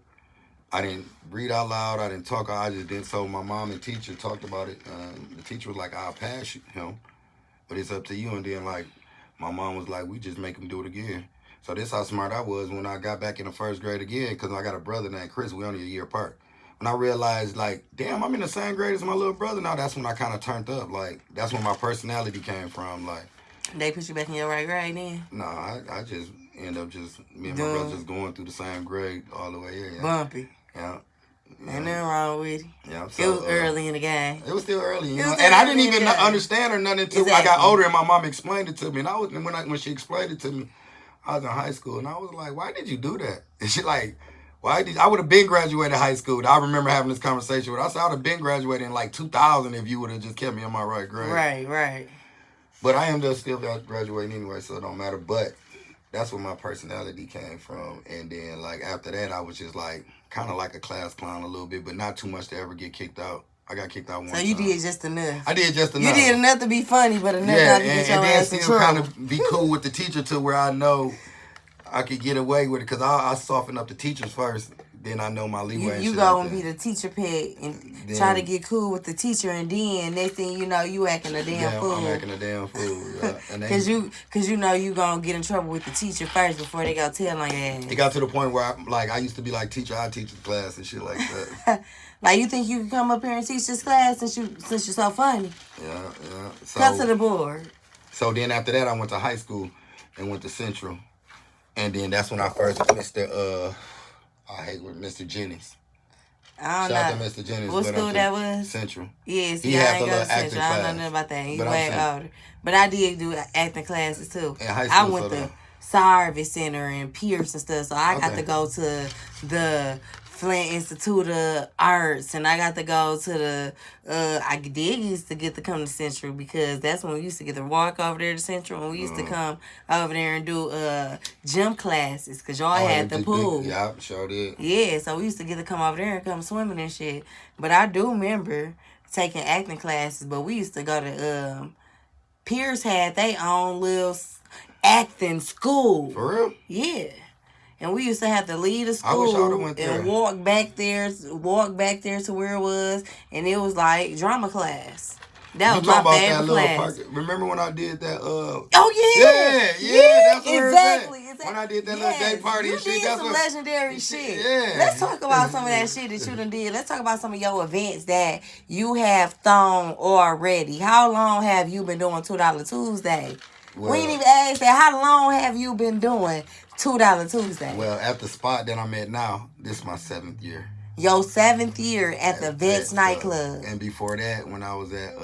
I didn't read out loud. I didn't talk. I just didn't. So my mom and teacher talked about it. The teacher was like, I'll pass him, but it's up to you. And then my mom was like, we just make him do it again. So this how smart I was when I got back in the first grade again, because I got a brother named Chris. We only a year apart. When I realized, like, damn, I'm in the same grade as my little brother now, that's when I kind of turned up. Like, that's when my personality came from. Like, They put you back in your right grade then? no, I just end up just, me and my brother just going through the same grade all the way here. Yeah. Bumpy. Yeah. Ain't nothing wrong with it. Yeah, It was early in the game. It was still early, you It know, was and I still didn't early even in the game. understand or nothing until I got older, and my mom explained it to me. And I was when she explained it to me, I was in high school, and I was like, "Why did you do that?" And she like, "Why did I would have been graduated high school?" I remember having this conversation with her. I said, "I would have been graduated in like 2000 if you would have just kept me in my right grade." Right. But I ended up still graduating anyway, so it don't matter. But that's where my personality came from. And then, like, after that, I was just, like, kind of like a class clown a little bit, but not too much to ever get kicked out. I got kicked out one time. So you did just enough. I did just enough. You did enough to be funny, but enough not to get your and then ass in still kind trouble. of be cool with the teacher to where I know I could get away with it, because I soften up the teachers first. Then I know my leeway. You go and be the teacher pet and Then, try to get cool with the teacher, and then next thing you know, you acting a damn fool. I'm acting a damn fool. Yeah. And Cause you know you gonna get in trouble with the teacher first before they go tell on your ass. it got to the point where I used to be like, teacher, I teach the class and shit like that. Like, you think you can come up here and teach this class since you're so funny? Yeah. So, Cut to the board. So then after that, I went to high school and went to Central, and then that's when I first Mr. I hate with Mr. Jennings. I don't Shout know. out to Mr. Jennings. What but school that was? Central. Yes, He I had ain't the go to little acting Central. I don't know class. nothing about that. He But I'm way saying- older. But I did do acting classes too. In high I school, went so to then- Sarvis Center and Pierce and stuff. So I got Okay. to go to the Flint Institute of Arts, and I got to go to the I did used to get to come to Central, because that's when we used to get to walk over there to Central, and we used to come over there and do gym classes, because y'all had the pool. Yeah, sure did. Yeah, so we used to get to come over there and come swimming and shit. But I do remember taking acting classes, but we used to go to Pierce had their own little acting school. For real? Yeah. And we used to have to leave the I wish I school would've went there. and walk back there to where it was, and it was like drama class. That You was talking my about that favorite little class. park? Remember when I did that? Oh Yeah, yeah, that's where exactly. it's at. When I did that little day party you and shit, did that's some what- legendary shit. Yeah. Let's talk about some of that shit that you done did. Let's talk about some of your events that you have thrown already. How long have you been doing $2 Tuesday? Well- We ain't even asked that. How long have you been doing $2 Tuesday? Well, at the spot that I'm at now, this is my 7th year. Your 7th year at the Vets nightclub. And before that, when I was at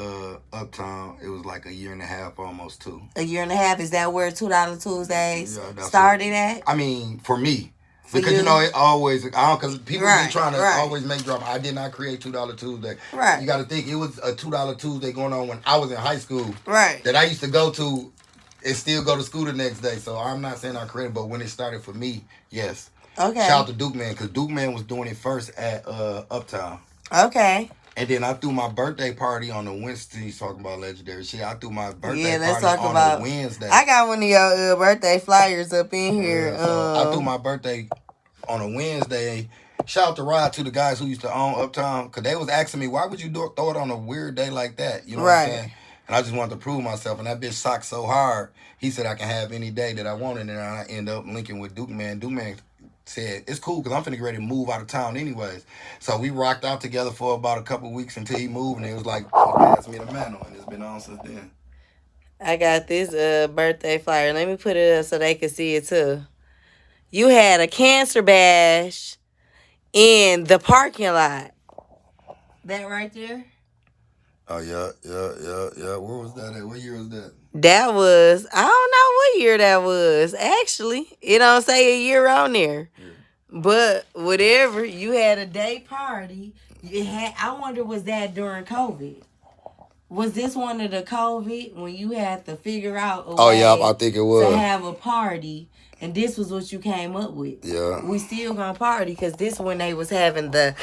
Uptown, it was like a year and a half, almost 2. A year and a half, is that where $2 Tuesdays Yeah, that's started at? I mean, for me. For Because, you? you know, it always, because people Right, be trying to right. always make drama. I did not create $2 Tuesday. Right. You got to think, it was a $2 Tuesday going on when I was in high school Right. that I used to go to and still go to school the next day. So I'm not saying I created, but when it started for me, yes. Okay. Shout out to Duke Man, because Duke Man was doing it first at Uptown. Okay. And then I threw my birthday party on the Wednesday. He's talking about legendary shit. I threw my birthday Yeah, let's party talk on about. a Wednesday. I got one of your birthday flyers up in here. So I threw my birthday on a Wednesday. Shout out to Rod, to the guys who used to own Uptown, because they was asking me, why would you throw it on a weird day like that? You know what I'm Right. saying? And I just wanted to prove myself. And that bitch socked so hard, he said I can have any day that I wanted. And I end up linking with Duke Man. Duke Man said, it's cool because I'm finna get ready to move out of town anyways. So we rocked out together for about a couple weeks until he moved, and it was like, he passed me the mantle, and it's been on since then. I got this birthday flyer. Let me put it up so they can see it too. You had a cancer bash in the parking lot. That right there? Oh, yeah. Where was that at? What year was that? That was, I don't know what year that was, actually. It don't say a year on there. Yeah. But whatever, you had a day party. You had, I wonder, was that during COVID? Was this one of the COVID when you had to figure out a way I think it was. to have a party, and this was what you came up with? Yeah. We still gonna party because this when they was having the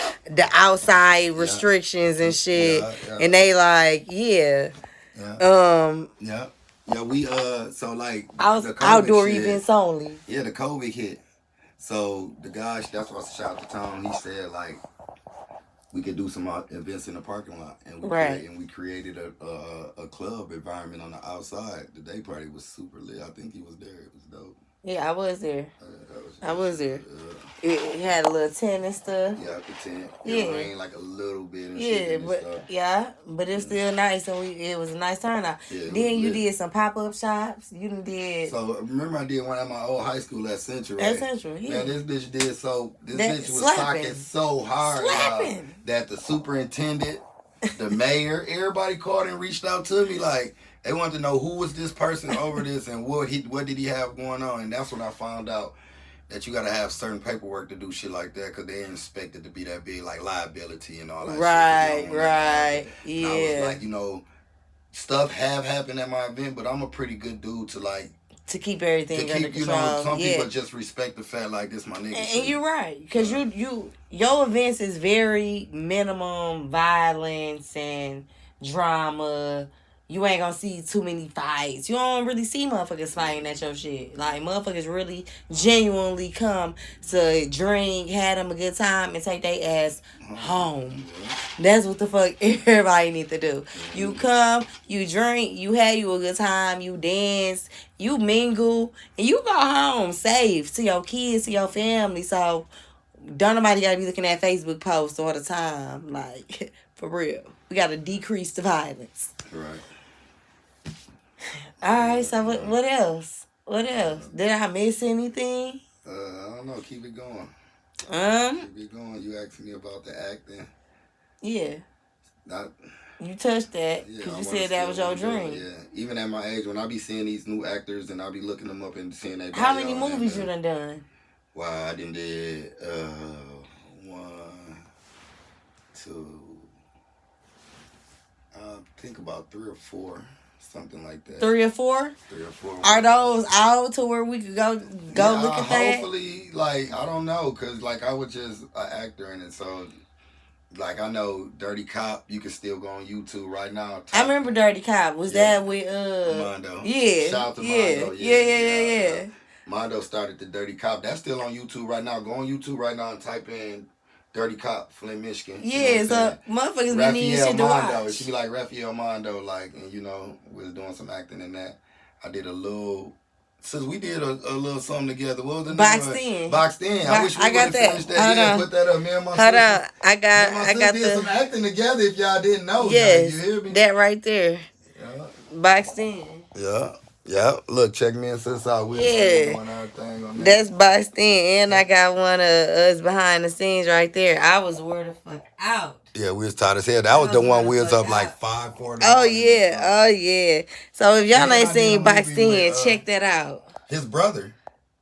outside restrictions and shit, Yeah. and they like Yeah. Yeah, we so like the COVID outdoor shit, events only. Yeah, the COVID hit. So the guy, that's why I shout out to Tom. He said like we could do some events in the parking lot, and we created a club environment on the outside. The day party was super lit. I think he was there. It was dope. Yeah, I was there. I was there. It had a little tent and stuff. Yeah, the tent. Yeah. It rained like a little bit and shit. But it's still nice, and it was a nice turnout. Yeah, then you did some pop-up shops. You did. So remember, I did one at my old high school at Central. At Right? Central, yeah. Man, this bitch did so. This bitch was slapping. talking so hard that the superintendent, the mayor, everybody called and reached out to me like. They wanted to know who was this person over this and what did he have going on, and that's when I found out that you got to have certain paperwork to do shit like that because they didn't expect it to be that big, like liability and all that. Right, shit. right, yeah. And I was like, stuff have happened at my event, but I'm a pretty good dude to keep everything under control. Some people just respect the fact like this, my nigga. And you're right, because your events is very minimum violence and drama. You ain't gonna see too many fights. You don't really see motherfuckers fighting at your shit. Like, motherfuckers really genuinely come to drink, have them a good time, and take their ass home. That's what the fuck everybody need to do. You come, you drink, you have you a good time, you dance, you mingle, and you go home safe to your kids, to your family. So, don't nobody gotta be looking at Facebook posts all the time. Like, for real. We gotta decrease the violence. Right. Alright, so what else? What else? Did I miss anything? I don't know. Keep it going. Keep it going. You asked me about the acting. Yeah. Not. You touched that because you said that was your dream. Yeah. Even at my age, when I be seeing these new actors and I be looking them up and seeing that. How many movies you done? Wow, I did 1, 2. I think about 3 or 4. Something like that. 3 or 4? 3 or 4. Are those out to where we could go look at that? Hopefully, I don't know, cause I was just an actor in it, so I know Dirty Cop. You can still go on YouTube right now. I remember Dirty Cop. Was that with Mondo? Yeah. Shout out to Mondo. Yeah. Mondo started the Dirty Cop. That's still on YouTube right now. Go on YouTube right now and type in Dirty Cop, Flint, Michigan. Yeah, so motherfuckers been needing shit to watch. It should be like Raphael Mondo, and we was doing some acting in that. I did a little, since we did a little something together. What was the Boxed name? In. Boxed In. I wish we I got that. Finished that. Yeah, put that up. Me and my Hold sister. on. I got did some acting together if y'all didn't know. Yes, you hear me? that right there. Yeah. Boxed In. Yeah. Yeah, look, check me and sis out. We're doing our thing on that. That's Boxed In, and I got one of us behind the scenes right there. I was wore the fuck out. Yeah, we was tired as hell. That was the one we was up like 5, 4. Oh yeah. So if y'all ain't seen Boxed In, check that out. His brother,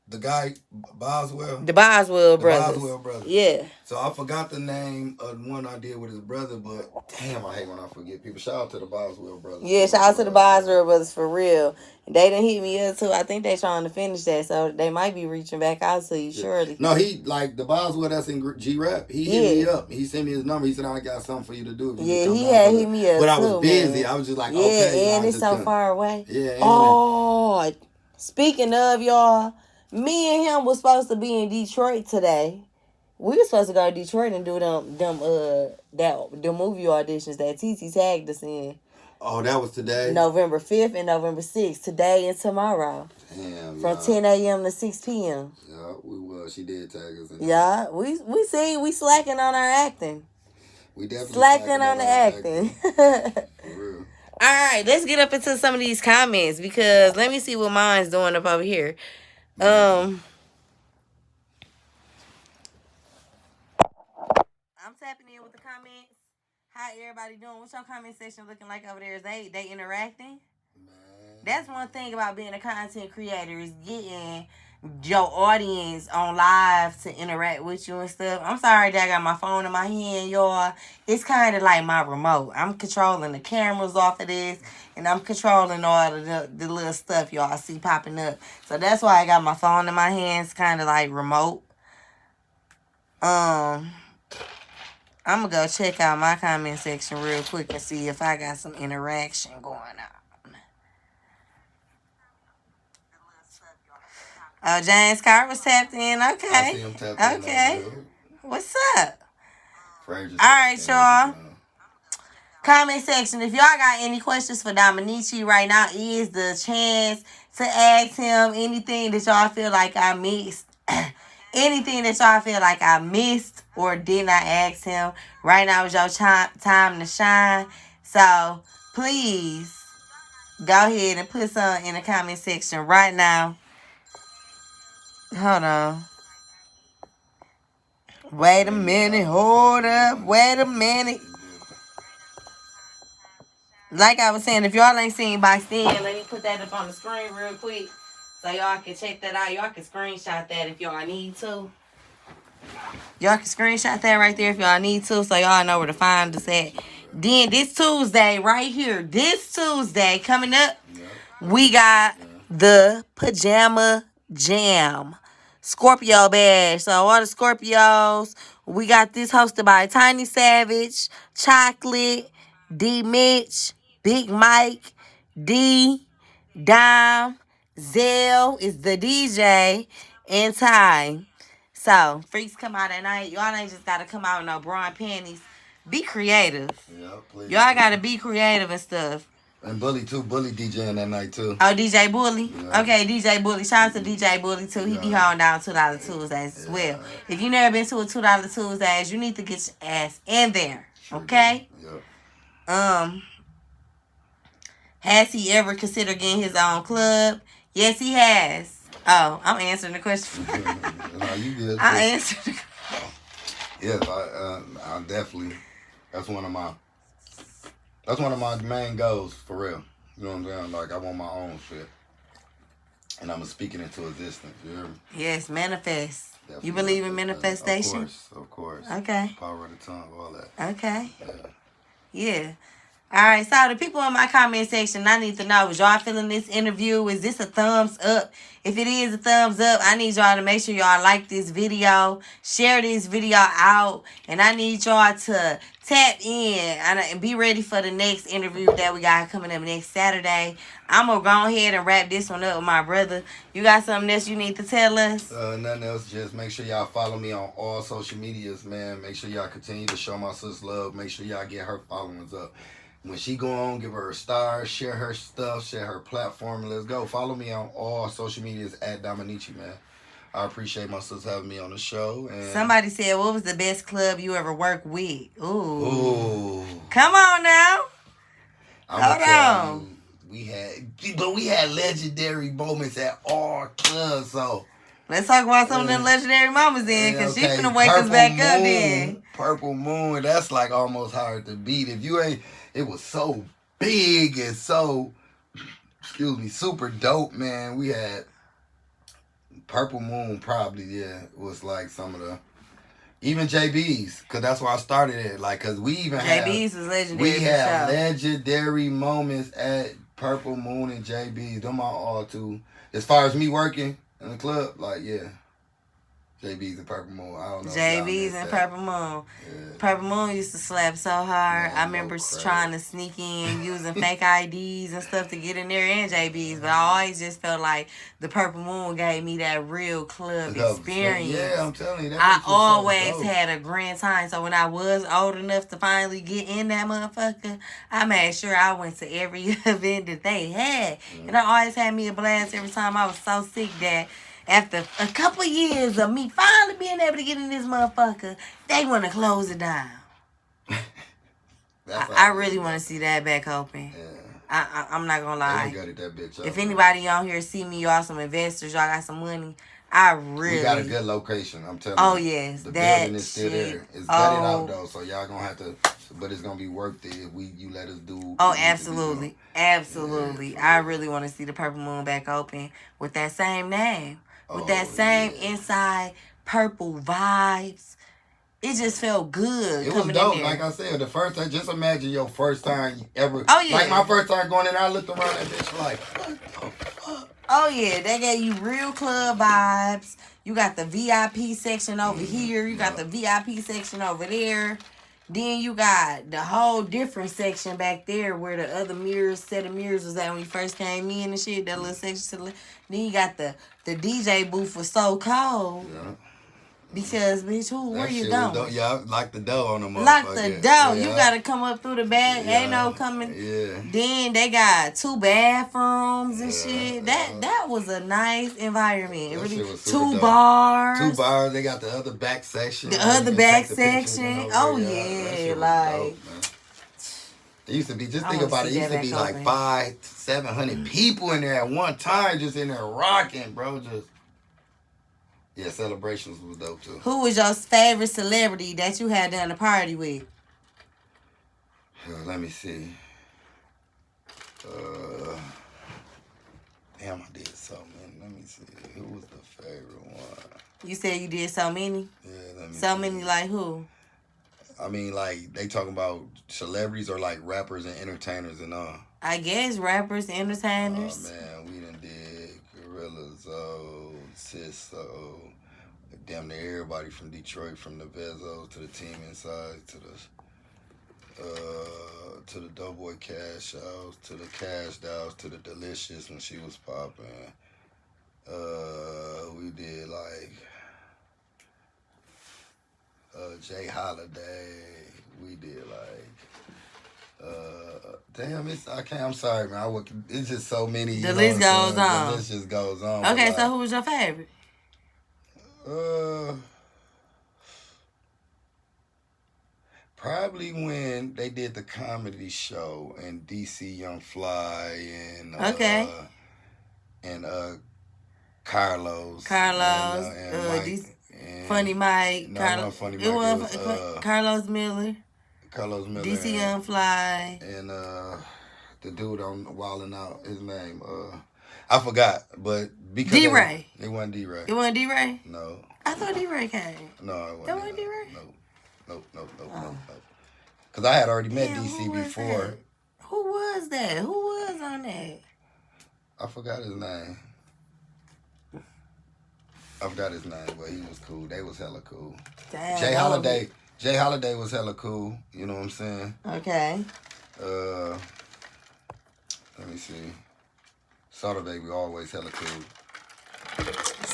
the guy Boswell. The Boswell brothers. Boswell brothers. Yeah. So I forgot the name of one I did with his brother, but damn, I hate when I forget people. Shout out to the Boswell brothers. Yeah, shout out to the Boswell brothers for real. They done hit me up too. I think they trying to finish that, so they might be reaching back out to you, surely. No, he the Boswell that's in G-Rap. He hit me up. He sent me his number. He said, I got something for you to do. Yeah, he had hit me up but I too, was busy. man. I was just like, yeah, okay. and it's so far away. Yeah. Oh, speaking of, y'all, me and him was supposed to be in Detroit today. We were supposed to go to Detroit and do the movie auditions that TT tagged us in. Oh, that was today? November 5th and November 6th. Today and tomorrow. Damn, from 10 a.m. to 6 p.m. Yeah, we will. She did tag us in. Yeah, we slacking on our acting. We definitely slacking on the acting. For real. All right, let's get up into some of these comments because let me see what mine's doing up over here. I'm tapping in with the comments. How everybody doing? What's your comment section looking like over there? Is they interacting? Man. That's one thing about being a content creator is getting your audience on live to interact with you and stuff. I'm sorry that I got my phone in my hand, y'all. It's kind of like my remote. I'm controlling the cameras off of this, and I'm controlling all of the little stuff y'all see popping up. So that's why I got my phone in my hands, kind of like remote. I'm going to go check out my comment section real quick and see if I got some interaction going on. Oh, James Carr was tapped in. Okay. I see him tapped in. Okay. What's up? Frazier. All right, y'all. Comment section. If y'all got any questions for Dominici right now, is the chance to ask him anything that y'all feel like I missed. Anything that y'all feel like I missed or did not ask him. Right now is your time to shine. So, please, go ahead and put some in the comment section right now. Hold on. Wait a minute. Hold up. Wait a minute. Like I was saying, if y'all ain't seen Boxed In, let me put that up on the screen real quick so y'all can check that out. Y'all can screenshot that if y'all need to. Y'all can screenshot that right there if y'all need to so y'all know where to find us at. Then this Tuesday right here, this Tuesday coming up, we got the Pajama Jam Scorpio Bash. So all the Scorpios, we got this hosted by Tiny Savage, Chocolate, D Mitch, Big Mike, D, Dime, Zell is the DJ, and Ty. So, freaks come out at night. Y'all ain't just gotta come out in no bra and panties. Be creative. Yeah, please. Y'all gotta be creative and stuff. And Bully too. Bully DJing that night too. Oh, DJ Bully? Yeah. Okay, DJ Bully. Shout out to DJ Bully too. He be holding down $2 Tuesdays as well. If you never been to a $2 Tuesdays, you need to get your ass in there. Okay? Yeah. Has he ever considered getting his own club? Yes, he has. Oh, I'm answering the question. No, you good. I answered the question. Yes, I definitely. That's one of my main goals for real. You know what I'm saying? Like I want my own shit, and I'm speaking into existence. You hear me? Yes, manifest. Definitely. You believe in manifestation? Of course. Okay. Power of the tongue, all that. Okay. Yeah. Yeah. All right, so the people in my comment section, I need to know, is y'all feeling this interview? Is this a thumbs up? If it is a thumbs up, I need y'all to make sure y'all like this video, share this video out, and I need y'all to tap in and be ready for the next interview that we got coming up next Saturday. I'm going to go ahead and wrap this one up with my brother. You got something else you need to tell us? Nothing else. Just make sure y'all follow me on all social medias, man. Make sure y'all continue to show my sis love. Make sure y'all get her followings up. When she go on, give her a star, share her stuff, share her platform. Let's go. Follow me on all social medias at Dominici, man. I appreciate my sis having me on the show. And Somebody said, what was the best club you ever worked with? Ooh. Come on now. Hold on. We had legendary moments at all clubs, so. Let's talk about some of them legendary moments then, because she finna wake us back up then. Purple Moon, that's like almost hard to beat. If you ain't, it was so big and so, super dope, man. We had Purple Moon probably, was like some of the, even JB's, because that's where I started it. Like, because we even JB's was legendary. We had legendary moments at Purple Moon and JB's. Them are all two. As far as me working in the club, like, yeah. JB's and Purple Moon. I don't know. JB's and Purple Moon. Yeah. Purple Moon used to slap so hard. Man, I remember trying to sneak in using fake IDs and stuff to get in there and JB's, but I always just felt like the Purple Moon gave me that real club experience. Yeah, I'm telling you. That I always so had a grand time. So when I was old enough to finally get in that motherfucker, I made sure I went to every event that they had. And I always had me a blast every time. I was so sick that after a couple years of me finally being able to get in this motherfucker, they want to close it down. I really want to see that back open. Yeah. I'm not going to lie. Gutted that bitch up, If anybody on here see me, y'all some investors, y'all got some money, we got a good location, I'm telling you. Oh, yes. The that building is still shit. there. It's gutted out, though, so y'all going to have to, but it's going to be worth it if you let us do. Oh, absolutely. Absolutely. I really want to see the Purple Moon back open with that same name. With that same inside purple vibes. It just felt good. It was dope. Like I said, the first time, just imagine your first time ever. Oh, yeah. Like my first time going in, I looked around that bitch like, what the fuck? Oh, yeah. They gave you real club vibes. You got the VIP section over here. You got the VIP section over there. Then you got the whole different section back there where the other set of mirrors was at when you first came in and shit. That little section to the left. Then you got the DJ booth was so cold. Because, bitch, where you shit going? was dope. Yeah, lock the door on them motherfuckers. Lock the door. Yeah. You gotta come up through the back. Ain't no coming. Yeah. Then they got 2 bathrooms and shit. That was a nice environment. That Really, shit was 2 super dope. bars. 2 bars. They got the other back section. The where you other can back take the pictures section. and over Oh, there. That yeah, shit was like- dope, man. It used to be, just I think wanna about it, see it used that to be back like open. 500-700 people in there at one time, just in there rocking, bro. Just, yeah, celebrations was dope too. Who was your favorite celebrity that you had done a party with? Let me see. Damn, I did so many. Let me see. Who was the favorite one? You said you did so many? Yeah, let me So see. many like who? I mean, like, they talking about celebrities or like rappers and entertainers and all. I guess rappers, Oh entertainers. man, we done did Gorilla Zoe, Cisco, damn near everybody from Detroit, from the Vezos to the Team Inside to the Doughboy Cash Outs, to the Cash Outs, to the Delicious when she was popping. We did like Jay Holiday. We did like damn, I'm sorry, man. It's just so many. The you know list what I'm goes saying? on. The list just goes on. Okay, but, so who was your favorite? probably when they did the comedy show and DC Young Fly and Okay. and Carlos, Carlos, and Mike, DC and Funny Mike. No, Carlos. it wasn't Funny It Mike, was it was, Carlos Miller. Carlos Miller, DC and, Young Fly. and the dude on Wildin' Out, his name I forgot, but because D-Ray. it wasn't D-Ray. It wasn't D-Ray? No, I thought D-Ray came. no, it wasn't. That wasn't D-Ray? No. Because I had already met Damn, DC who was before. that? Who was that? Who was on that? I forgot his name. But he was cool. They was hella cool. Damn, Jay that was- Holiday. Jay Holiday was hella cool. You know what I'm saying? Okay. Let me see. Soda Baby always hella cool.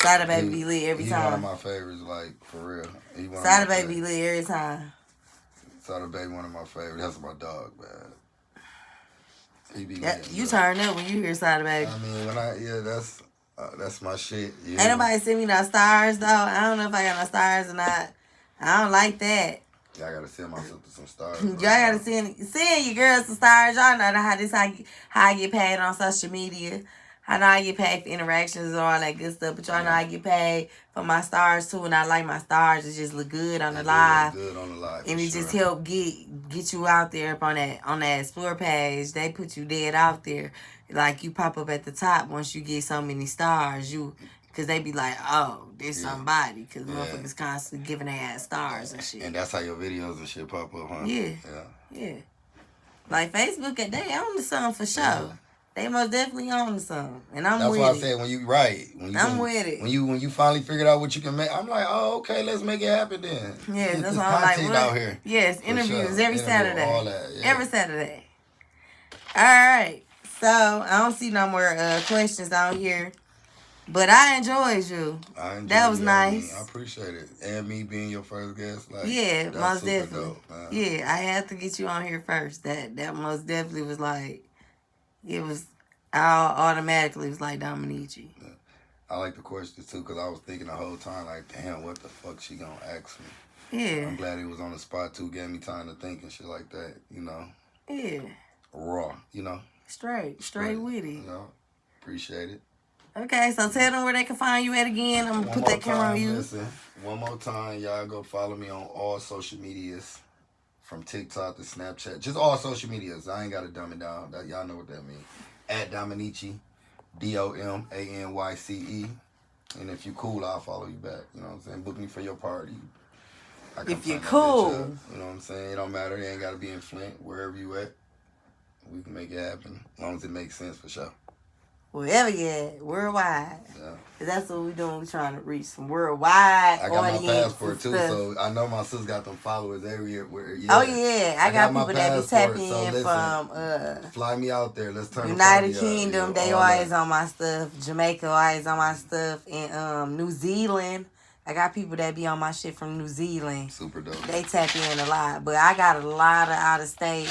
Sada Baby be lit every He's one of time. my favorites, like, for real. He one of Sada my Baby be favorites. lit every time. Soda Baby, one of my favorites. That's my dog, man. He be That, lit, you bro. turn up when you hear Sada Baby. I mean, that's my shit. Yeah. Ain't nobody send me no stars though. I don't know if I got no stars or not. I don't like that. Yeah, I gotta send my sister some stars. Y'all gotta send your girls some stars. Y'all know how I get paid on social media. I know I get paid for interactions and all that good stuff, but y'all know I get paid for my stars too, and I like my stars to just look good on the live. Good on the live. And for it just sure. help get you out there up on that explore page. They put you dead out there. Like you pop up at the top once you get so many stars. Cause they be like, oh, there's somebody. Cause motherfuckers constantly giving their ass stars and shit. And that's how your videos and shit pop up, huh? Yeah. Yeah. Like Facebook, they own the song for sure. Yeah. They most definitely own the song. And I'm That's with why I it. said when you I'm with it. When you finally figured out what you can make, I'm like, oh, okay, let's make it happen then. Yeah, that's There's why I'm like, content what? out here. Yes, For interviews sure. every Interview, Saturday. all that, yeah. Every Saturday. All right. So I don't see no more questions out here. But I enjoyed you. That was nice. I appreciate it. And me being your first guest. Like, Yeah, that's most super definitely. dope, man. Yeah, I had to get you on here first. That most definitely was like, it was automatically was like Dominici. I like the questions too, because I was thinking the whole time, like, damn, what the fuck she gonna ask me? Yeah, I'm glad he was on the spot too, gave me time to think and shit like that, you know. yeah. Raw, you know. Straight with it. You know, appreciate it. Okay, so tell them where they can find you at again. I'm gonna put that camera on you. Listen, one more time, y'all go follow me on all social medias, from TikTok to Snapchat, just all social medias. I ain't gotta dumb it down. Y'all know what that means. At Dominici, DOMANYCE. And if you cool, I'll follow you back. You know what I'm saying? Book me for your party. I can If you're turn that bitch cool. up. You know what I'm saying? It don't matter. It ain't gotta be in Flint. Wherever you at, we can make it happen. As long as it makes sense, for sure. Wherever you at, worldwide. Yeah. 'Cause that's what we're doing. We're trying to reach some worldwide I got my audience passport and too, stuff. so I know my sis got them followers everywhere. Oh yeah, I got my people that be passport, tapping so in listen, from fly me out there. Let's turn the United party up, Kingdom. you know, They all always that. on my stuff. Jamaica always on my stuff. And New Zealand, I got people that be on my shit from New Zealand. Super dope. They tap in a lot, but I got a lot of out of state,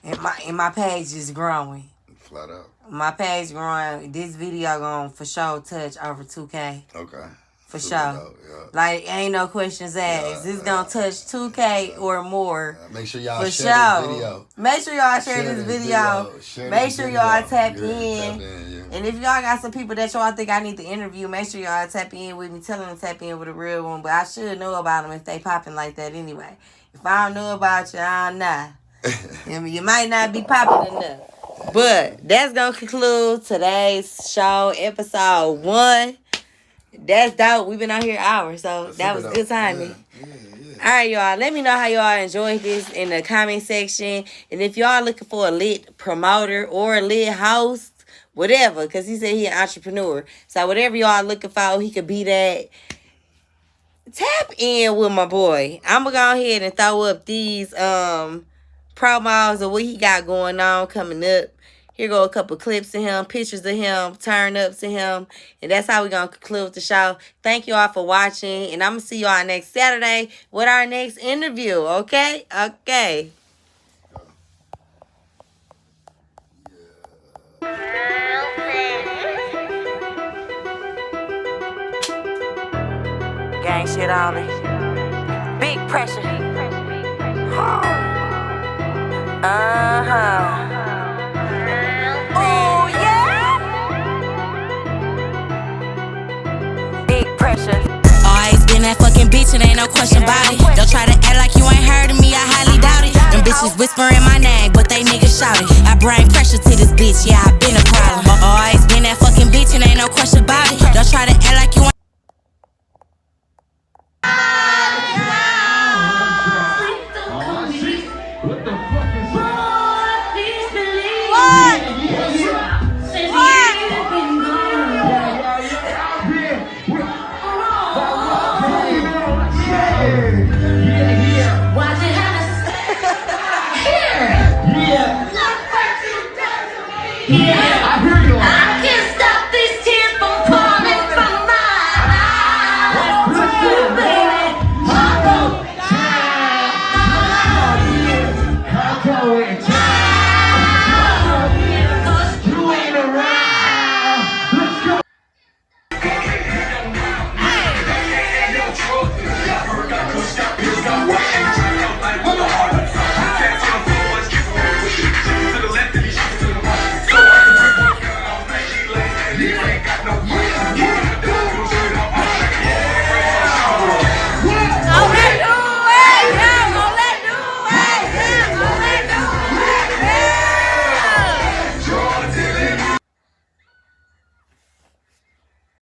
and my page is growing. Flat out. My page growing. This video going for sure touch over 2K. Okay. For Super sure. dope, yeah. Like, ain't no questions asked. This gonna touch 2K or more. Make sure y'all For share sure. this video. Make sure y'all share this video. Share Make this sure video. y'all tap Yeah, in. yeah. And if y'all got some people that y'all think I need to interview, make sure y'all tap in with me. Tell them to tap in with a real one. But I should know about them if they popping like that anyway. If I don't know about you, I don't know. I mean, you might not be popping enough. But that's going to conclude today's show, episode 1. That's dope. We've been out here hours, so that was good timing. Yeah. All right, y'all. Let me know how y'all enjoyed this in the comment section. And if y'all looking for a lit promoter or a lit host, whatever, because he said he an entrepreneur. So whatever y'all looking for, he could be that. Tap in with my boy. I'm going to go ahead and throw up these promos of what he got going on coming up. Here go a couple clips of him, pictures of him, turn-ups of him. And that's how we're going to conclude the show. Thank you all for watching. And I'm going to see y'all next Saturday with our next interview. Okay? Okay. Gang shit on it. Big pressure. Oh yeah. Big pressure. Always been that fucking bitch and ain't no question about it. Don't try to act like you ain't heard of me, I highly doubt it. Them bitches whispering my name, but they niggas shouting. I bring pressure to this bitch, yeah, I been a problem. Always been that fucking bitch and ain't no question about it. Don't try to act like you ain't